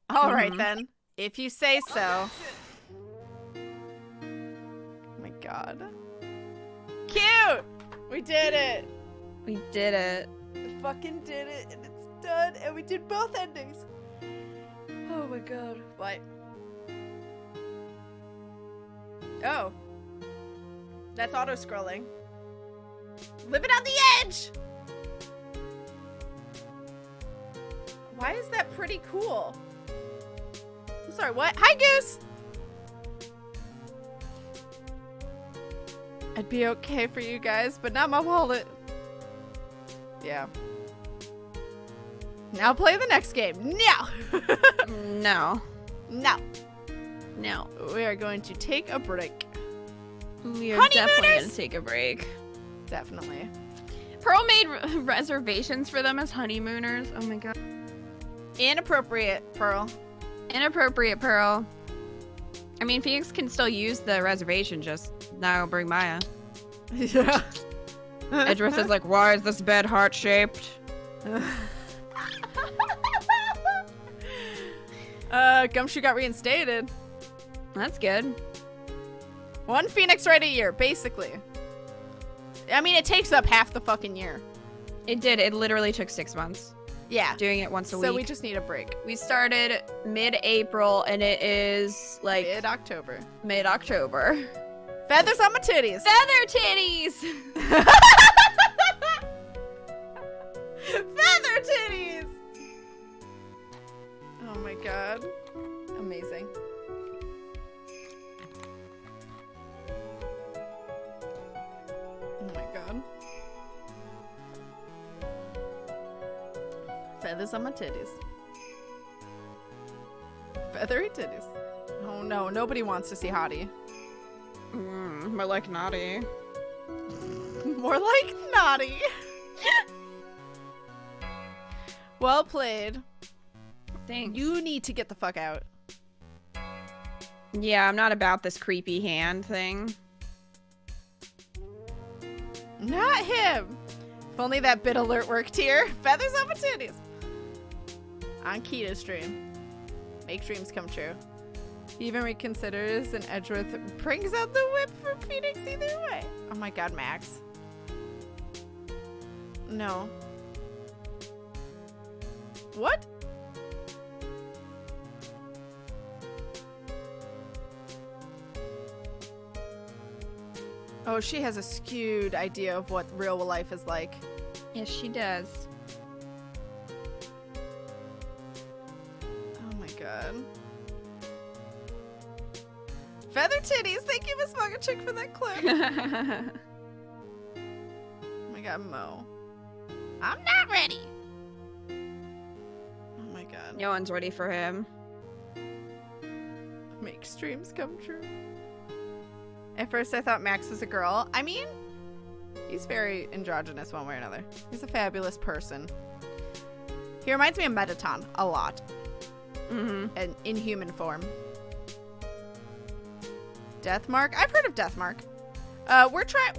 All right, then. If you say so. Oh my god. Cute! We did it! We did it. We fucking did it, and it's done, and we did both endings. Oh my god. What? Oh. That's auto-scrolling. Living on the edge! Why is that pretty cool? I'm sorry, what? Hi, Goose! I'd be okay for you guys, but not my wallet. Yeah. Now play the next game. No! No. No. No. We are going to take a break. We are Honeymooners! definitely gonna take a break. Definitely. Pearl made reservations for them as honeymooners. Oh my god. Inappropriate, Pearl. Inappropriate, Pearl. I mean, Phoenix can still use the reservation, just now bring Maya. Yeah. Edgeworth is like, why is this bed heart-shaped? Gumshoe got reinstated. That's good. One Phoenix Wright a year, basically. I mean, it takes up half the fucking year. It did. It literally took 6 months. Yeah. Doing it once a week. So we just need a break. We started mid-April, and it is, like... Mid-October. Mid-October. Feathers on my titties. Feather titties! Feather titties! Oh my god. Amazing. Oh my god. Feathers on my titties. Feathery titties. Oh no, nobody wants to see Hotti. More like naughty. More like naughty. Well played. Thanks. You need to get the fuck out. Yeah, I'm not about this creepy hand thing. Not him. If only that bit alert worked here. Feathers on my titties. On Keto stream. Make dreams come true. He even reconsiders, and Edgeworth brings out the whip for Phoenix either way. Oh my god, Max. No. What? Oh, she has a skewed idea of what real life is like. Yes, she does. Oh my god. Feather titties! Thank you, Miss Mugga Chick, for that clip. Oh my god, Mo. I'm not ready! Oh my god. No one's ready for him. Make streams come true. At first I thought Max was a girl. I mean, He's very androgynous one way or another. He's a fabulous person. He reminds me of Mettaton a lot. Mm-hmm. And in human form. Deathmark? I've heard of Deathmark.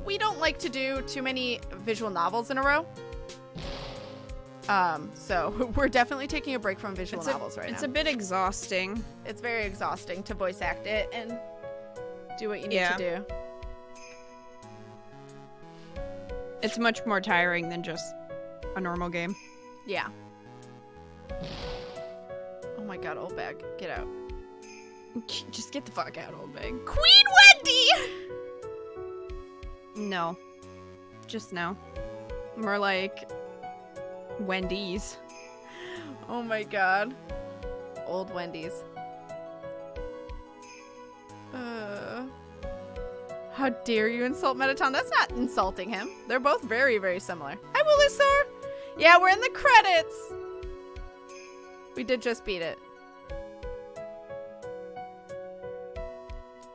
We don't like to do too many visual novels in a row. So we're definitely taking a break from visual novels right now. It's a bit exhausting. It's very exhausting to voice act it and do what you need to do. It's much more tiring than just a normal game. Yeah. Oh my god, Oldbag, get out. Just get the fuck out, Oldbag. Queen Wendy! No. Just no. More like Wendy's. Oh my god. Old Wendy's. How dare you insult Mettaton? That's not insulting him. They're both very, very similar. Hi, Willisor! Yeah, we're in the credits! We did just beat it.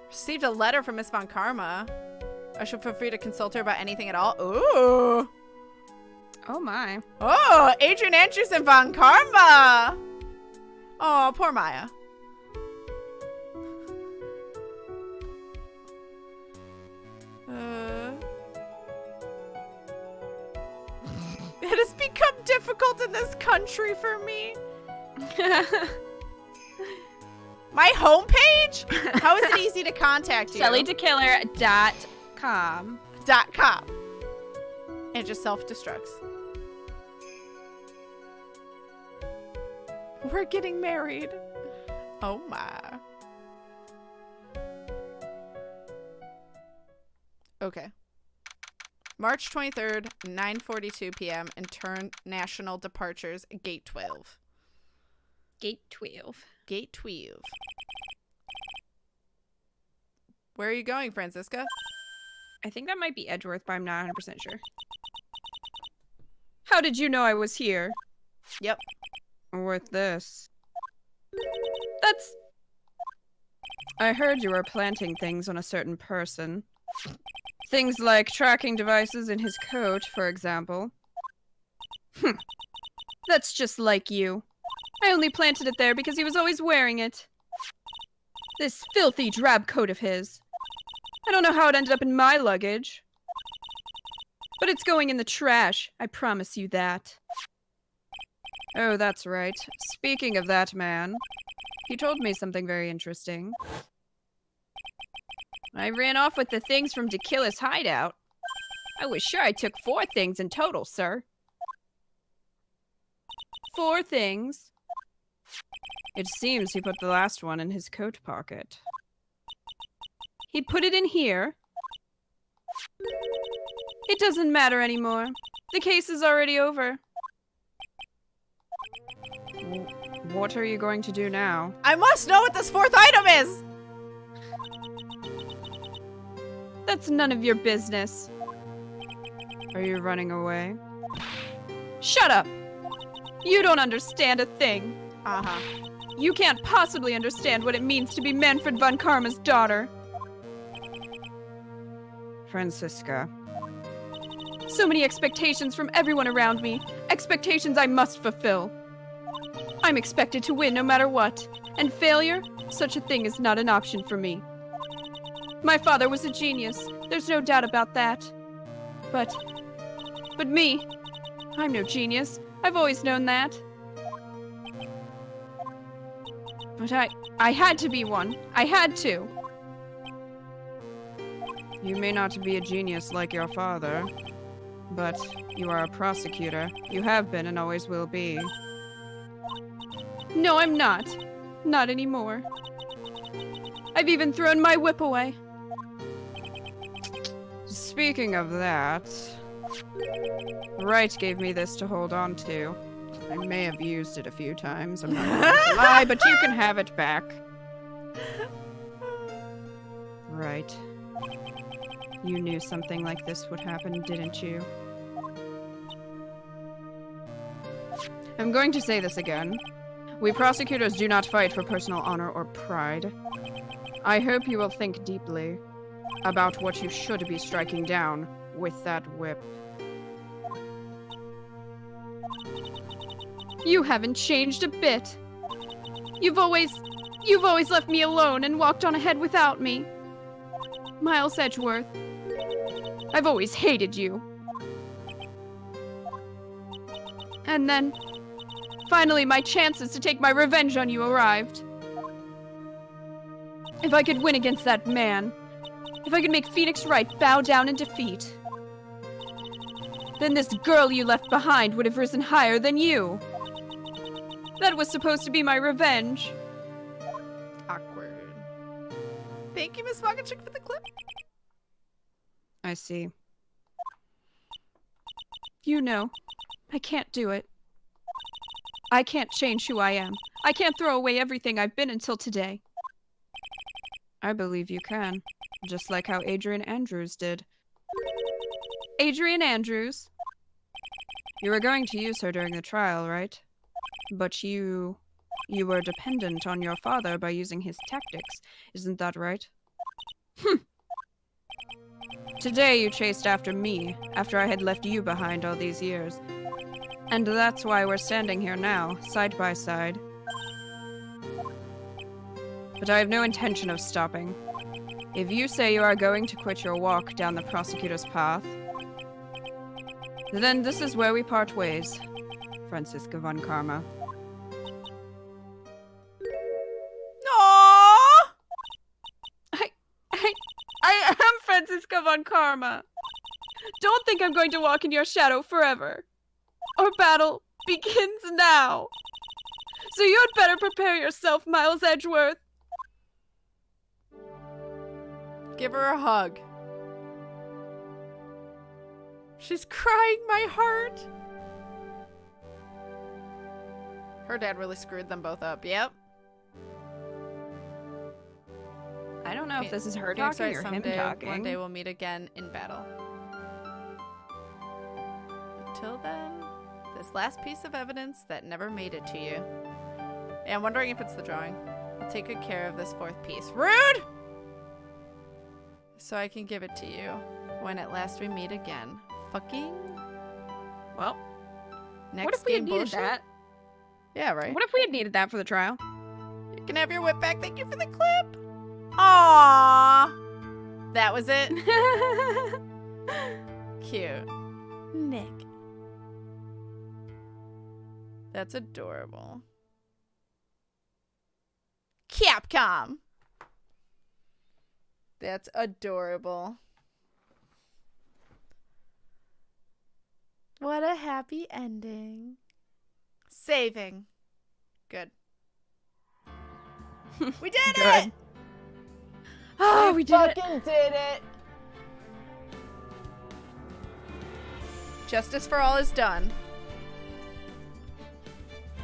Received a letter from Miss Von Karma. I should feel free to consult her about anything at all. Ooh! Oh my. Oh, Adrian Andrews and Von Karma! Oh, poor Maya. It has become difficult in this country for me. My homepage? How is it easy to contact you? ShellyDeKiller.com. .com. And it just self-destructs. We're getting married. Oh my. Okay. March 23rd, 9:42 p.m. International departures, Gate 12. Gate 12. Gate 12. Where are you going, Franziska? I think that might be Edgeworth, but I'm not 100% sure. How did you know I was here? Yep. With this. That's... I heard you were planting things on a certain person. Things like tracking devices in his coat, for example. That's just like you. I only planted it there because he was always wearing it. This filthy drab coat of his. I don't know how it ended up in my luggage. But it's going in the trash, I promise you that. Oh, that's right. Speaking of that man, he told me something very interesting. I ran off with the things from De Killer's hideout. I was sure I took 4 things in total, sir. 4 things. It seems he put the last one in his coat pocket. He put it in here. It doesn't matter anymore. The case is already over. What are you going to do now? I must know what this 4th item is! That's none of your business. Are you running away? Shut up! You don't understand a thing. Uh-huh. You can't possibly understand what it means to be Manfred von Karma's daughter. Franziska. So many expectations from everyone around me. Expectations I must fulfill. I'm expected to win no matter what. And failure? Such a thing is not an option for me. My father was a genius. There's no doubt about that. But me, I'm no genius. I've always known that. But I had to be one. I had to. You may not be a genius like your father, but you are a prosecutor. You have been and always will be. No, I'm not. Not anymore. I've even thrown my whip away. Speaking of that, Wright gave me this to hold on to. I may have used it a few times, I'm not going to lie, but you can have it back. Right. You knew something like this would happen, didn't you? I'm going to say this again. We prosecutors do not fight for personal honor or pride. I hope you will think deeply about what you should be striking down with that whip. You haven't changed a bit. You've always left me alone and walked on ahead without me. Miles Edgeworth, I've always hated you. And then, finally my chances to take my revenge on you arrived. If I could win against that man, if I could make Phoenix Wright bow down in defeat, then this girl you left behind would have risen higher than you. That was supposed to be my revenge. Awkward. Thank you, Miss Chick, for the clip. I see. You know, I can't do it. I can't change who I am. I can't throw away everything I've been until today. I believe you can. Just like how Adrian Andrews did. Adrian Andrews? You were going to use her during the trial, right? But you were dependent on your father by using his tactics. Isn't that right? Today you chased after me, after I had left you behind all these years. And that's why we're standing here now, side by side. But I have no intention of stopping. If you say you are going to quit your walk down the prosecutor's path, then this is where we part ways. Franziska von Karma. Aww! I am Franziska von Karma. Don't think I'm going to walk in your shadow forever. Our battle begins now. So you had better prepare yourself, Miles Edgeworth. Give her a hug. She's crying my heart. Her dad really screwed them both up. Yep. I don't know if this is her Phoenix talking Wright or him someday, talking. One day we'll meet again in battle. Until then, this last piece of evidence that never made it to you. Yeah, I'm wondering if it's the drawing. I'll take good care of this fourth piece. Rude! So I can give it to you when at last we meet again. Fucking. Well, Next what if we had game needed bullshit? that? Yeah, right. What if we had needed that for the trial? You can have your whip back. Thank you for the clip. Aww. That was it. Cute. Nick. That's adorable. Capcom. That's adorable. What a happy ending. Saving. Good. We did Good. it! Oh, we did it. fucking did it! Justice for all is done.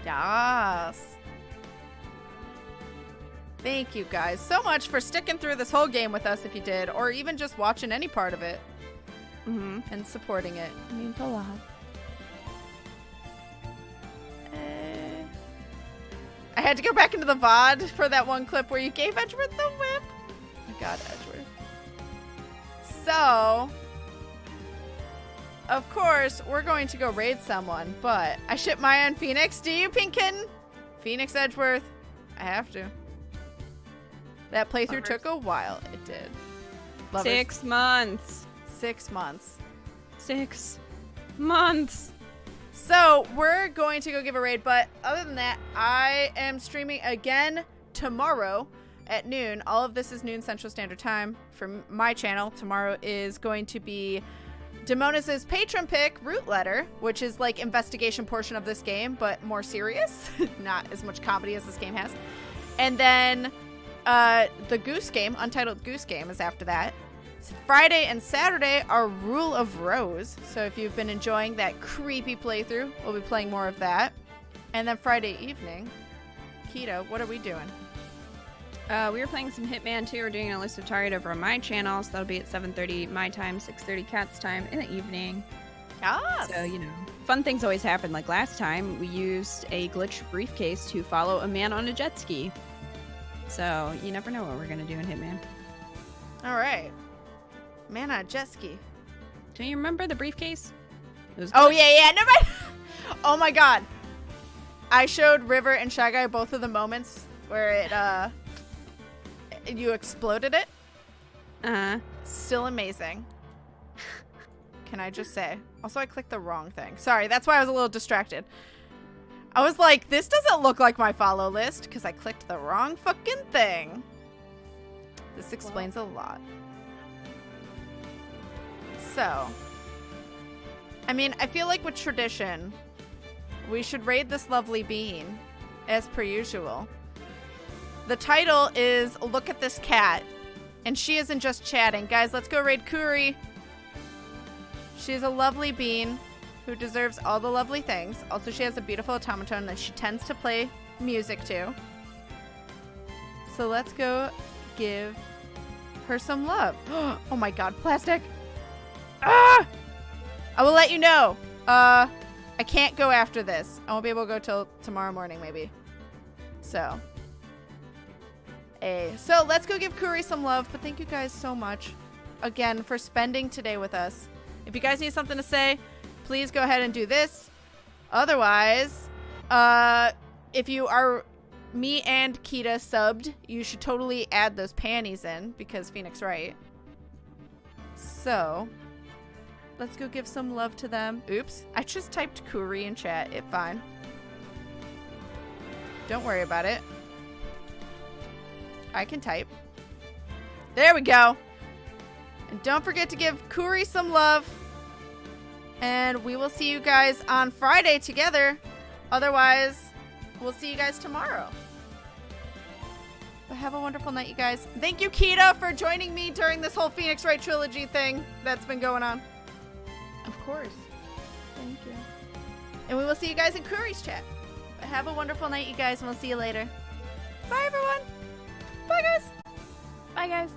Yes. Thank you guys so much for sticking through this whole game with us if you did, or even just watching any part of it and supporting it. It means a lot. I had to go back into the VOD for that one clip where you gave Edgeworth the whip. Oh my god, Edgeworth. So, of course, we're going to go raid someone, but I ship Maya and Phoenix. Do you, Pinkin? Phoenix, Edgeworth. I have to. That playthrough took a while. It did. Lovers. 6 months. 6 months. 6 months. So, we're going to go give a raid, but other than that, I am streaming again tomorrow at noon. All of this is noon Central Standard Time for my channel. Tomorrow is going to be Demonis' patron pick, Root Letter, which is like investigation portion of this game, but more serious. Not as much comedy as this game has. And then the Goose Game, Untitled Goose Game, is after that. So Friday and Saturday are Rule of Rose. So if you've been enjoying that creepy playthrough, we'll be playing more of that. And then Friday evening, Keto, what are we doing? We were playing some Hitman 2. We're doing a list of target over on my channel, so that'll be at 7:30 my time, 6:30 Kat's time in the evening. Yes. So, you know, fun things always happen. Like last time, we used a glitch briefcase to follow a man on a jet ski. So, you never know what we're going to do in Hitman. All right. Man on a jet ski. Do you remember the briefcase? It was Oh, yeah, never mind. Oh my god. I showed River and Shy Guy both of the moments where you exploded it. Uh-huh. Still amazing. Can I just say? Also, I clicked the wrong thing. Sorry, that's why I was a little distracted. I was like, this doesn't look like my follow list because I clicked the wrong fucking thing. This explains a lot. So, I mean, I feel like with tradition, we should raid this lovely bean as per usual. The title is Look at This Cat, and she isn't just chatting. Guys, let's go raid Kuri. She's a lovely bean who deserves all the lovely things. Also, she has a beautiful automaton that she tends to play music to. So let's go give her some love. Oh my god, plastic. Ah! I will let you know. I can't go after this. I won't be able to go till tomorrow morning, maybe. So. So let's go give Kuri some love. But thank you guys so much, again, for spending today with us. If you guys need something to say, please go ahead and do this. Otherwise, if you are me and Kita subbed, you should totally add those panties in because Phoenix Wright. So, let's go give some love to them. Oops, I just typed Kuri in chat. It's fine. Don't worry about it. I can type. There we go. And don't forget to give Kuri some love. And we will see you guys on Friday together. Otherwise, we'll see you guys tomorrow. But have a wonderful night, you guys. Thank you, Kita, for joining me during this whole Phoenix Wright Trilogy thing that's been going on. Of course. Thank you. And we will see you guys in Kuri's chat. But have a wonderful night, you guys, and we'll see you later. Bye, everyone. Bye, guys. Bye, guys.